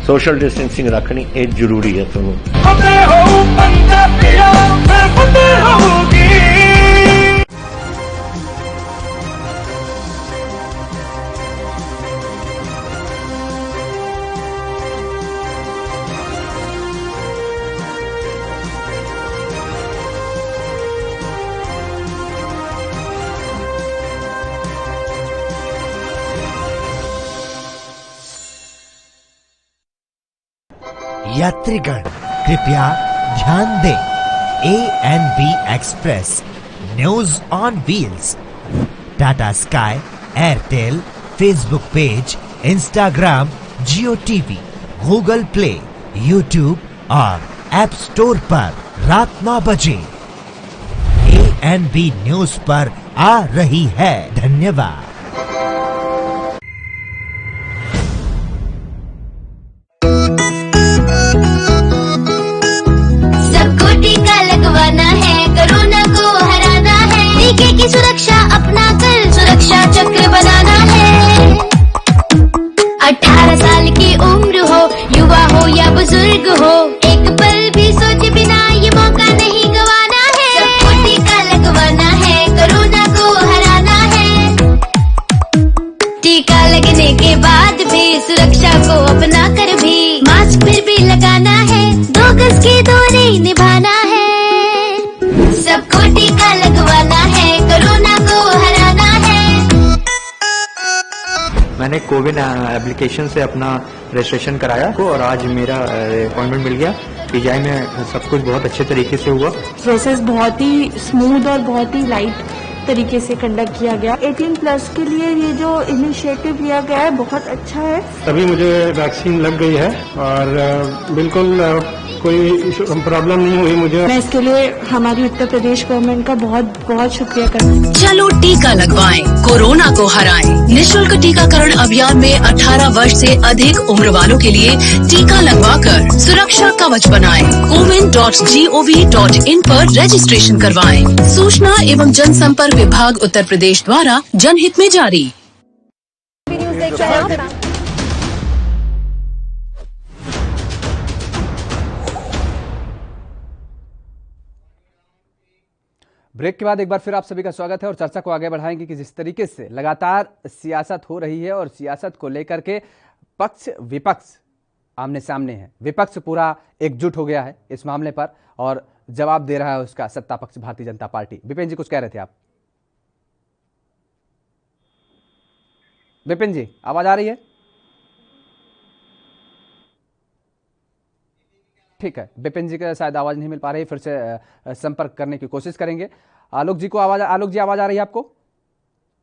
सोशल डिस्टेंसिंग रखनी, ये जरूरी है। यात्रीगण कृपया ध्यान दें, ANB express news on wheels, Tata sky, Airtel, Facebook page, Instagram, Jio TV, Google play, YouTube और ऐप स्टोर पर रात 9 बजे ANB न्यूज पर आ रही है। धन्यवाद। सबको टीका लगवाना है, कोरोना को हराना है, टीके की सुरक्षा अपना कर सुरक्षा चक्र बनाना है। 18 साल की उम्र हो, युवा हो या बुजुर्ग हो, एक पल भी सोचे बिना ये मौका नहीं गवाना है। सबको टीका लगवाना है, कोरोना को हराना है। टीका लगने के बाद भी सुरक्षा को अपना कर भी मास्क फिर भी लगाना है, 2 गज की दूरी निभाना है। सबको टीका लगवाना है, कोरोना को हराना है। मैंने कोविन एप्लीकेशन से अपना रजिस्ट्रेशन कराया और आज मेरा अपॉइंटमेंट मिल गया। पीजीआई में सब कुछ बहुत अच्छे तरीके से हुआ। प्रोसेस बहुत ही स्मूथ और बहुत ही लाइट तरीके से कंडक्ट किया गया। 18+ के लिए ये जो इनिशिएटिव लिया गया है बहुत अच्छा है। अभी मुझे वैक्सीन लग गई है और बिल्कुल कोई प्रॉब्लम नहीं हुई मुझे। मैं इसके लिए हमारी उत्तर प्रदेश गवर्नमेंट का बहुत बहुत शुक्रिया करती हूँ। चलो टीका लगवाएं, कोरोना को हराएं। निःशुल्क टीकाकरण अभियान में 18 वर्ष से अधिक उम्र वालों के लिए टीका लगवाकर सुरक्षा कवच बनाएं। cowin.gov.in पर रजिस्ट्रेशन करवाएं। सूचना एवं जनसंपर्क विभाग उत्तर प्रदेश द्वारा जनहित में जारी। ब्रेक के बाद एक बार फिर आप सभी का स्वागत है और चर्चा को आगे बढ़ाएंगे कि जिस तरीके से लगातार सियासत हो रही है और सियासत को लेकर के पक्ष विपक्ष आमने सामने है। विपक्ष पूरा एकजुट हो गया है इस मामले पर और जवाब दे रहा है उसका सत्ता पक्ष भारतीय जनता पार्टी। विपिन जी कुछ कह रहे थे आप? विपिन जी आवाज आ रही है? ठीक है, विपिन जी का शायद आवाज नहीं मिल पा रही, फिर से संपर्क करने की कोशिश करेंगे। आलोक जी को आवाज आ रही है आपको?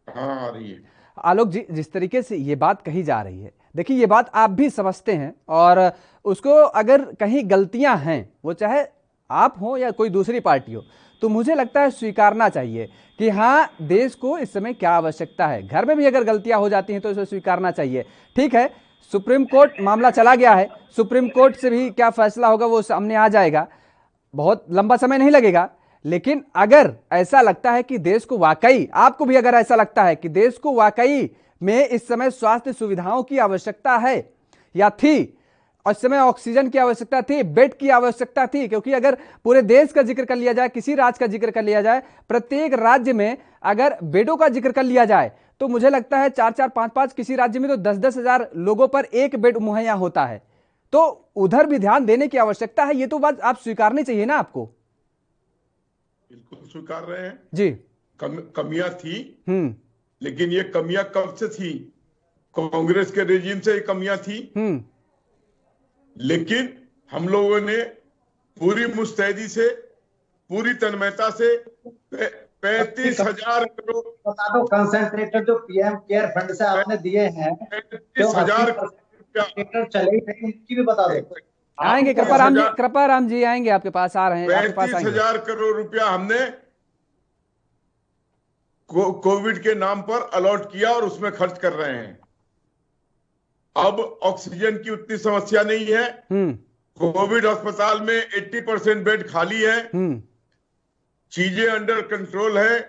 हाँ आ रही है। आलोक जी जिस तरीके से ये बात कही जा रही है, देखिए ये बात आप भी समझते हैं और उसको अगर कहीं गलतियां हैं, वो चाहे आप हो या कोई दूसरी पार्टी हो, तो मुझे लगता है स्वीकारना चाहिए कि हाँ देश को इस समय क्या आवश्यकता है। घर में भी अगर गलतियां हो जाती हैं तो इसे स्वीकारना चाहिए। ठीक है, सुप्रीम कोर्ट मामला चला गया है, सुप्रीम कोर्ट से भी क्या फैसला होगा वो सामने आ जाएगा, बहुत लंबा समय नहीं लगेगा। लेकिन अगर ऐसा लगता है कि देश को वाकई, आपको भी अगर ऐसा लगता है कि देश को वाकई में इस समय स्वास्थ्य सुविधाओं की आवश्यकता है या थी, और इस समय ऑक्सीजन की आवश्यकता थी, बेड की आवश्यकता थी, क्योंकि अगर पूरे देश का जिक्र कर लिया जाए, किसी राज्य का जिक्र कर लिया जाए, प्रत्येक राज्य में अगर बेडों का जिक्र कर लिया जाए तो मुझे लगता है 4-4, 5-5, किसी राज्य में तो 10-10 हजार लोगों पर एक बेड मुहैया होता है। तो उधर भी ध्यान देने की आवश्यकता है। ये तो बात आप स्वीकारनी चाहिए ना आपको। बिल्कुल स्वीकार रहे हैं जी। कमियां थी, लेकिन ये कमियां कब से थी? कांग्रेस के रेजिम से ये कमियां थी। लेकिन हम लोगों ने पूरी मुस्तैदी से, पूरी तन्मयता से 35,000 करोड़ बता दो कंसंट्रेटर जो पीएम केयर फंड से आपने दिए हैं, 35,000 चले नहीं, इनकी भी बता दो। आएंगे कृपाराम जी आएंगे, आपके पास आ रहे हैं। 35,000 करोड़ रुपया हमने कोविड के नाम पर अलॉट किया और उसमें खर्च कर रहे हैं। अब ऑक्सीजन की उतनी समस्या नहीं है। कोविड अस्पताल में 80% बेड खाली है, चीजें अंडर कंट्रोल है।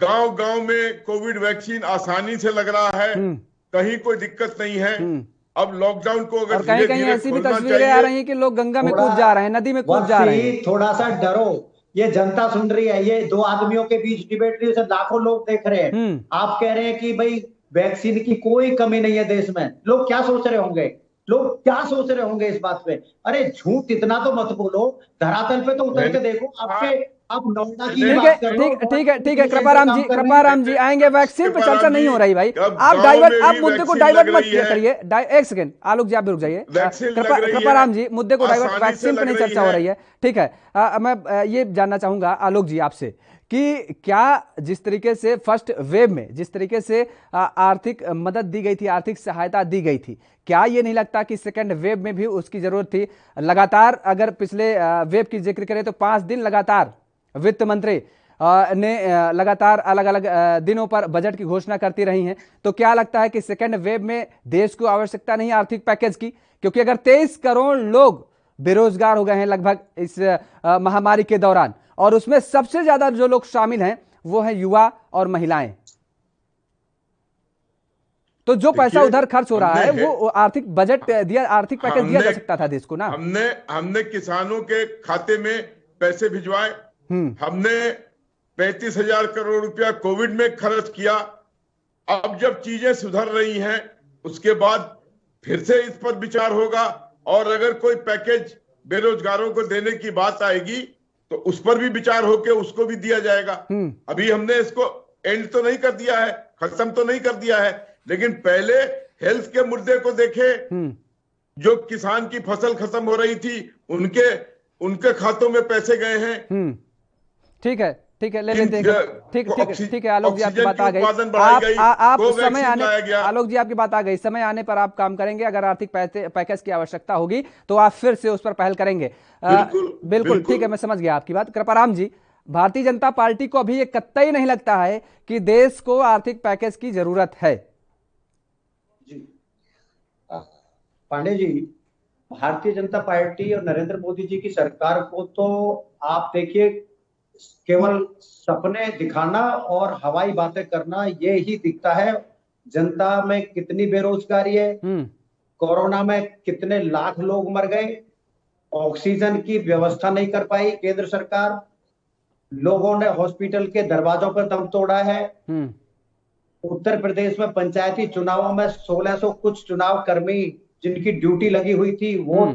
गांव-गांव में कोविड वैक्सीन आसानी से लग रहा है, कहीं कोई दिक्कत नहीं है। अब लॉकडाउन को अगर कहीं ऐसी भी तस्वीरें आ रही हैं कि लोग गंगा में कूद जा रहे हैं, नदी में कूद जा रहे हैं। थोड़ा सा डरो, ये जनता सुन रही है, ये दो आदमियों के बीच डिबेट नहीं, लाखों लोग देख रहे हैं। आप कह रहे हैं कि भाई वैक्सीन की कोई कमी नहीं है देश में, लोग क्या सोच रहे होंगे, लोग क्या सोच रहे होंगे इस बात पे? अरे झूठ इतना तो मत बोलो, धरातल पे तो उतर के देखो। आप नोएडा की बात कर रहे हो। ठीक है कृपाराम जी आएंगे। वैक्सीन पे चर्चा नहीं हो रही भाई, आप मुद्दे को डाइवर्ट मत करिए। एक सेकंड आलोक जी आप भी रुक जाइए। कृपाराम जी मुद्दे को डाइवर्ट, वैक्सीन पे नहीं चर्चा हो रही है। ठीक है, मैं ये जानना चाहूंगा आलोक जी आपसे कि क्या जिस तरीके से फर्स्ट वेव में जिस तरीके से आर्थिक मदद दी गई थी, आर्थिक सहायता दी गई थी, क्या ये नहीं लगता कि सेकंड वेव में भी उसकी जरूरत थी? लगातार अगर पिछले वेव की जिक्र करें तो 5 दिन लगातार वित्त मंत्री ने लगातार अलग अलग दिनों पर बजट की घोषणा करती रही हैं। तो क्या लगता है कि सेकंड वेव में देश को आवश्यकता नहीं आर्थिक पैकेज की? क्योंकि अगर 23 करोड़ लोग बेरोजगार हो गए हैं लगभग इस महामारी के दौरान, और उसमें सबसे ज्यादा जो लोग शामिल हैं वो है युवा और महिलाएं, तो जो पैसा उधर खर्च हो रहा है वो आर्थिक बजट दिया, आर्थिक पैकेज दिया जा सकता था देश को ना। हमने किसानों के खाते में पैसे भिजवाए, हमने 35,000 करोड़ रुपया कोविड में खर्च किया। अब जब चीजें सुधर रही हैं उसके बाद फिर से इस पर विचार होगा, और अगर कोई पैकेज बेरोजगारों को देने की बात आएगी तो उस पर भी विचार होकर उसको भी दिया जाएगा। अभी हमने इसको एंड तो नहीं कर दिया है, खत्म तो नहीं कर दिया है, लेकिन पहले हेल्थ के मुद्दे को देखे। जो किसान की फसल खत्म हो रही थी उनके खातों में पैसे गए हैं। ठीक है, ले लेते हैं। ठीक है आलोक जी, आपकी बात आ गई। आप समय आने आलोक जी आपकी बात आ गई, समय आने पर आप काम करेंगे। अगर आर्थिक पैकेज की आवश्यकता होगी तो आप फिर से उस पर पहल करेंगे। बिल्कुल ठीक है, मैं समझ गया आपकी बात। कृपाराम जी, भारतीय जनता पार्टी को अभी ये कतई नहीं लगता है कि देश को आर्थिक पैकेज की जरूरत है? जी पांडे जी, भारतीय जनता पार्टी और नरेंद्र मोदी जी की सरकार को तो आप देखिए केवल सपने दिखाना और हवाई बातें करना ये ही दिखता है। जनता में कितनी बेरोजगारी है, कोरोना में कितने लाख लोग मर गए, ऑक्सीजन की व्यवस्था नहीं कर पाई केंद्र सरकार, लोगों ने हॉस्पिटल के दरवाजों पर दम तोड़ा है। उत्तर प्रदेश में पंचायती चुनावों में 1600 कुछ चुनाव कर्मी जिनकी ड्यूटी लगी हुई थी वो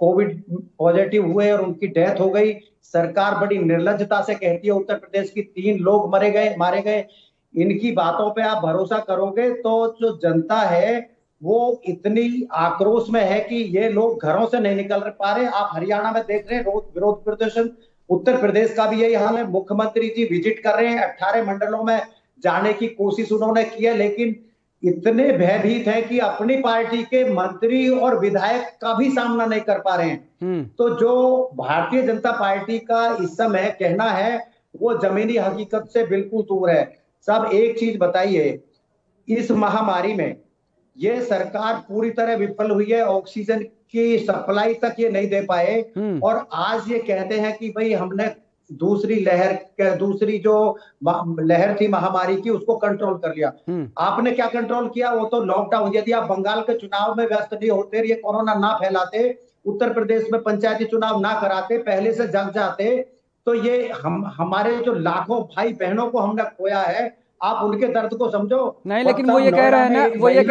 कोविड पॉजिटिव हुए और उनकी डेथ हो गई। सरकार बड़ी निर्लज्जता से कहती है उत्तर प्रदेश की 3 लोग मारे गए। इनकी बातों पे आप भरोसा करोगे तो जो जनता है वो इतनी आक्रोश में है कि ये लोग घरों से नहीं निकल पा रहे। आप हरियाणा में देख रहे हैं विरोध प्रदर्शन, उत्तर प्रदेश का भी यही हाल है। मुख्यमंत्री जी विजिट कर रहे हैं, 18 मंडलों में जाने की कोशिश उन्होंने की है, लेकिन इतने भयभीत हैं कि अपनी पार्टी के मंत्री और विधायक का भी सामना नहीं कर पा रहे हैं। तो जो भारतीय जनता पार्टी का इस समय कहना है वो जमीनी हकीकत से बिल्कुल दूर है। सब एक चीज बताइए, इस महामारी में ये सरकार पूरी तरह विफल हुई है, ऑक्सीजन की सप्लाई तक ये नहीं दे पाए, और आज ये कहते हैं कि भाई हमने दूसरी जो लहर थी महामारी की उसको कंट्रोल कर लिया। आपने क्या कंट्रोल किया? वो तो लॉकडाउन। यदि आप बंगाल के चुनाव में व्यस्त नहीं होते, ये कोरोना ना फैलाते, उत्तर प्रदेश में पंचायती चुनाव ना कराते, पहले से जग जाते, तो ये हमारे जो लाखों भाई बहनों को हमने खोया है, आप उनके दर्द को समझो। नहीं, लेकिन वो ये कह रहे हैं ना, वो ये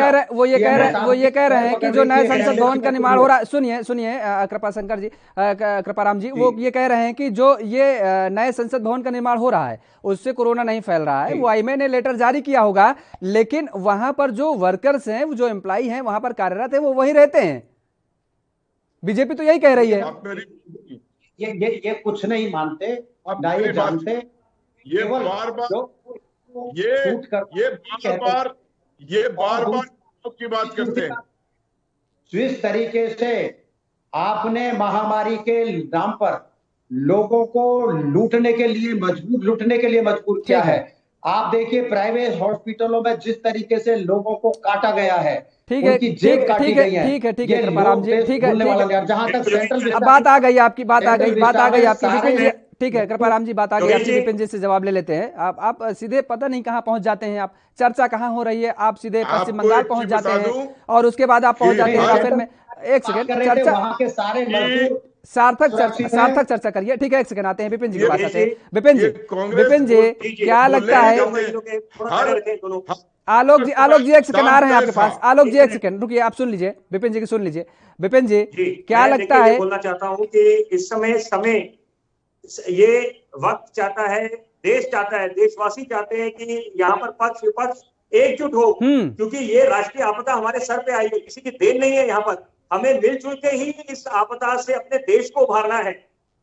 कह रहे हैं कि जो नए संसद भवन का निर्माण हो रहा है, सुनिए कृपाशंकर जी, कृपाराम जी, वो ये कह रहे हैं कि जो ये नए संसद भवन का निर्माण हो रहा है उससे कोरोना नहीं फैल रहा है। वो आईएमए ने लेटर जारी किया होगा, लेकिन वहां पर जो वर्कर्स हैं, जो एम्प्लॉई हैं, वहां पर कार्यरत है, वो वही रहते हैं। बीजेपी तो यही कह रही है। ये कुछ नहीं मानते, ना ये जानते, ये बार बार की बात करते हैं। जिस तरीके से आपने महामारी के नाम पर लोगों को लूटने के लिए मजबूर किया है। आप देखिए प्राइवेट हॉस्पिटलों में जिस तरीके से लोगों को काटा गया है, उनकी जेब काटी गई है। ठीक है कृपाराम जी, ठीक है। जहां तक सेंट्रल बात आ गई आपकी, बात आ गई आपकी। ठीक है कृपाराम जी, बात आ गई आपकी। विपिन जी से जवाब ले लेते हैं। आप सीधे पता नहीं कहां पहुंच जाते हैं, आप चर्चा कहां हो रही है, आप सीधे पश्चिम बंगाल पहुंच जाते हैं और उसके बाद आप पहुंच जाते हैं राफेल में। एक सेकंड, चर्चा सार्थक चर्चा करिए। ठीक है, एक सेकंड, आते हैं विपिन जी के पास आते हैं। विपिन जी क्या लगता है? आलोक जी एक सेकंड, आ रहे हैं आपके पास। आलोक जी एक सेकंड रुकिए, आप सुन लीजिए, विपिन जी की सुन लीजिए। विपिन जी क्या लगता है? बोलना चाहता हूं कि इस समय ये वक्त चाहता है, देश चाहता है, देशवासी चाहते हैं कि यहाँ पर पक्ष विपक्ष एकजुट हो, क्योंकि ये राष्ट्रीय आपदा हमारे सर पे आई है, किसी की देन नहीं है। यहाँ पर हमें मिलजुल के ही इस आपदा से अपने देश को उभारना है।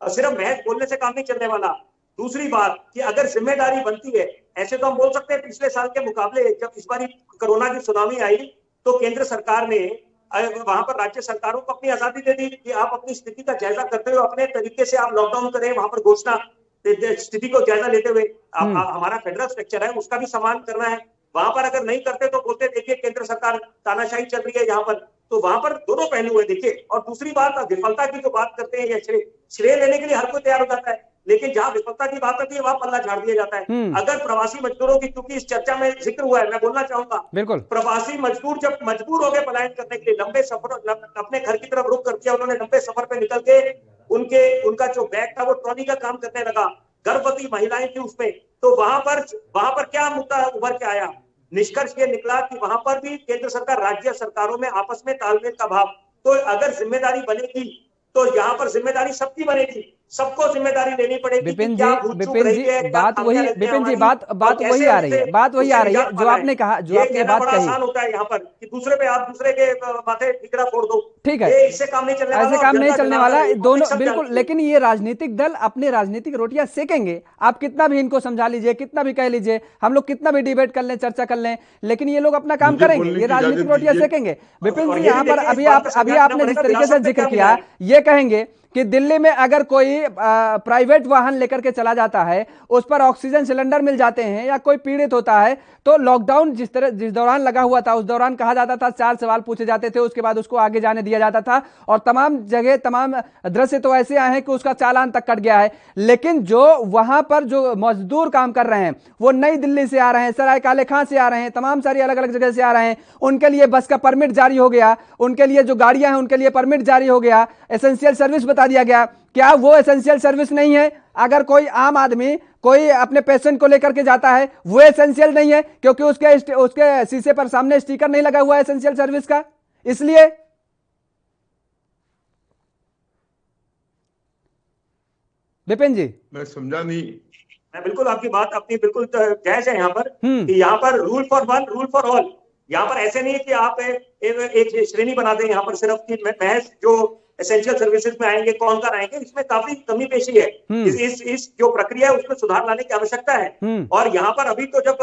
सिर्फ महज बोलने से काम नहीं चलने वाला। दूसरी बात कि अगर जिम्मेदारी बनती है, ऐसे तो हम बोल सकते हैं पिछले साल के मुकाबले जब इस बार कोरोना की सुनामी आई तो केंद्र सरकार ने वहां पर राज्य सरकारों को अपनी आजादी दे दी कि आप अपनी स्थिति का जायजा करते हुए अपने तरीके से आप लॉकडाउन करें, वहां पर घोषणा स्थिति को जायजा लेते हुए हमारा फेडरल स्ट्रक्चर है उसका भी सम्मान करना है। वहां पर अगर नहीं करते तो बोलते देखिए केंद्र सरकार तानाशाही चल रही है यहाँ पर, तो वहां पर दोनों पहलू है देखिए। और दूसरी बात विफलता की जो बात करते हैं या श्रेय लेने के लिए हर कोई तैयार हो जाता है, लेकिन जहां विफलता की बात होती है वहां पल्ला झाड़ दिया जाता है। अगर प्रवासी मजदूरों की, क्योंकि इस चर्चा में जिक्र हुआ है, मैं बोलना चाहूंगा, बिल्कुल प्रवासी मजदूर जब मजबूर हो गए पलायन करने के लिए, लंबे सफर अपने घर की तरफ रुख कर दिया, उन्होंने लंबे सफर पे निकल के उनका जो बैग था वो ट्रॉली का काम करने लगा, गर्भवती महिलाएं थी उसमें, तो वहां पर क्या मुद्दा उभर के आया? निष्कर्ष ये निकला कि वहां पर भी केंद्र सरकार राज्य सरकारों में आपस में तालमेल का भाव, तो अगर जिम्मेदारी बनेगी तो यहाँ पर जिम्मेदारी सबकी बनेगी, सबको जिम्मेदारी लेनी पड़ेगी। विपिन जी बात वही आ रही है जो आपने कहा, जो आपने बात कही। आसान होता है यहाँ पर कि दूसरे पे आप दूसरे के माथे ठिकरा फोड़ दो, ठीक है, इससे काम नहीं चलने वाला, ऐसे काम नहीं चलने वाला दोनों, बिल्कुल। लेकिन ये राजनीतिक दल अपने राजनीतिक रोटियां सेकेंगे, आप कितना भी इनको समझा लीजिए, कितना भी कह लीजिए, हम लोग कितना भी डिबेट कर लें, चर्चा कर लें, लेकिन ये लोग अपना काम करेंगे, ये राजनीतिक रोटियां सेकेंगे। विपिन जी यहाँ पर अभी आपने जिस तरीके से जिक्र किया, ये कहेंगे कि दिल्ली में अगर कोई प्राइवेट वाहन लेकर के चला जाता है, उस पर ऑक्सीजन सिलेंडर मिल जाते हैं या कोई पीड़ित होता है, तो लॉकडाउन जिस दौरान लगा हुआ था उस दौरान कहा जाता था, 4 सवाल पूछे जाते थे, उसके बाद उसको आगे जाने दिया जाता था, और तमाम जगह तमाम दृश्य तो ऐसे आए हैं कि उसका चालान तक कट गया है। लेकिन जो वहां पर जो मजदूर काम कर रहे हैं वो नई दिल्ली से आ रहे हैं, सराय काले खां से आ रहे हैं, तमाम सारी अलग अलग जगह से आ रहे हैं, उनके लिए बस का परमिट जारी हो गया, उनके लिए जो गाड़ियां हैं उनके लिए परमिट जारी हो गया, एसेंशियल सर्विस बता दिया गया। क्या वो एसेंशियल सर्विस नहीं है? अगर कोई आम आदमी कोई अपने पेशेंट को लेकर के जाता है, वो एसेंशियल नहीं है क्योंकि उसके शीशे पर सामने स्टिकर नहीं लगा हुआ है एसेंशियल सर्विस का। इसलिए विपिन जी, मैं समझा नहीं। मैं बिल्कुल आपकी बात अपनी बिल्कुल जायज है यहाँ पर कि यहाँ पर rule for one rule for all, यहाँ पर ऐसे नहीं है कि आप एक श्रेणी बना दें यहाँ पर सिर्फ कि महज जो एसेंशियल सर्विसेज में आएंगे कौन कर आएंगे, इसमें काफी कमी पेशी है। इस जो प्रक्रिया है उसमें सुधार लाने की आवश्यकता है। और यहाँ पर अभी तो जब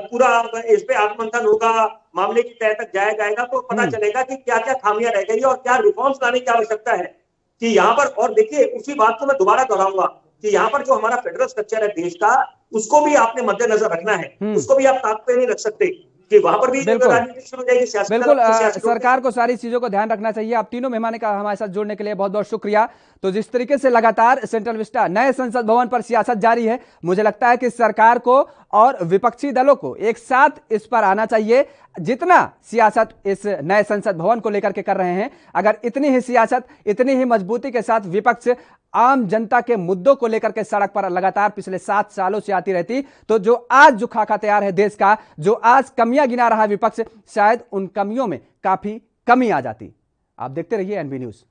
पूरा इस पे आत्मंथन होगा, मामले की तह तक जाया जाएगा, तो पता चलेगा कि क्या क्या खामियां रह गई और क्या रिफॉर्म्स लाने की आवश्यकता है कि यहाँ पर। और देखिए उसी बात को मैं दोबारा दोहराऊंगा कि यहाँ पर जो हमारा फेडरल स्ट्रक्चर है देश का, उसको भी आपने मद्देनजर रखना है, उसको भी आप ताक पे नहीं रख सकते कि वहां पर भी राजनीति शुरू हो जाएगी, सियासत। बिल्कुल, सरकार को सारी चीजों को ध्यान रखना चाहिए। आप तीनों मेहमानों का हमारे साथ जुड़ने के लिए बहुत बहुत शुक्रिया। तो जिस तरीके से लगातार सेंट्रल विस्टा नए संसद भवन पर सियासत जारी है, मुझे लगता है कि सरकार को और विपक्षी दलों को एक साथ इस पर आना चाहिए। जितना सियासत इस नए संसद भवन को लेकर के कर रहे हैं, अगर इतनी ही सियासत, इतनी ही मजबूती के साथ विपक्ष आम जनता के मुद्दों को लेकर के सड़क पर लगातार पिछले 7 सालों से आती रहती, तो जो आज जो खाका तैयार है देश का, जो आज कमियां गिना रहा है विपक्ष, शायद उन कमियों में काफी कमी आ जाती। आप देखते रहिए NB news.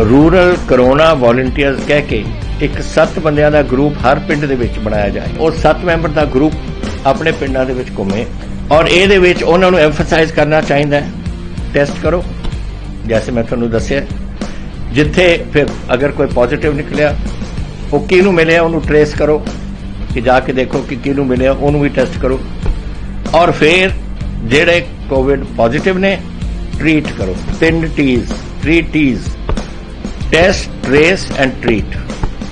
Rural corona volunteers कह के एक 7 ਬੰਦਿਆਂ ਦਾ ਗਰੁੱਪ ਹਰ ਪਿੰਡ ਦੇ ਵਿੱਚ ਬਣਾਇਆ ਜਾਏ। ਉਹ 7 ਮੈਂਬਰ ਦਾ ਗਰੁੱਪ ਆਪਣੇ ਪਿੰਡਾਂ ਦੇ ਵਿੱਚ ਘੁੰਮੇ ਔਰ ਇਹਦੇ ਵਿੱਚ ਉਹਨਾਂ ਨੂੰ ਐਮਫਸਾਈਜ਼ ਕਰਨਾ ਚਾਹੀਦਾ ਹੈ, ਟੈਸਟ ਕਰੋ जैसे मैं ਤੁਹਾਨੂੰ ਦੱਸਿਆ। ਜਿੱਥੇ ਫਿਰ ਅਗਰ ਕੋਈ ਪੋਜ਼ਿਟਿਵ ਨਿਕਲਿਆ ਉਹ ਕਿਹਨੂੰ ਮਿਲਿਆ ਉਹਨੂੰ ਟ੍ਰੇਸ ਕਰੋ ਕਿ ਜਾ ਕੇ ਦੇਖੋ ਕਿ ਕਿਹਨੂੰ ਮਿਲਿਆ, ਉਹਨੂੰ ਵੀ ਟੈਸਟ ਕਰੋ ਔਰ ਫਿਰ ਜਿਹੜੇ ਕੋਵਿਡ ਪੋਜ਼ਿਟਿਵ ਨੇ ट्रीट करो। 3 T's, 3 T's, test trace and treat.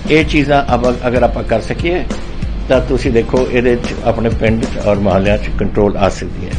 ये चीज़ां अगर आप कर सकिए तो तुसी देखो ये अपने पिंड और मोहल्ले कंट्रोल आ सकती है।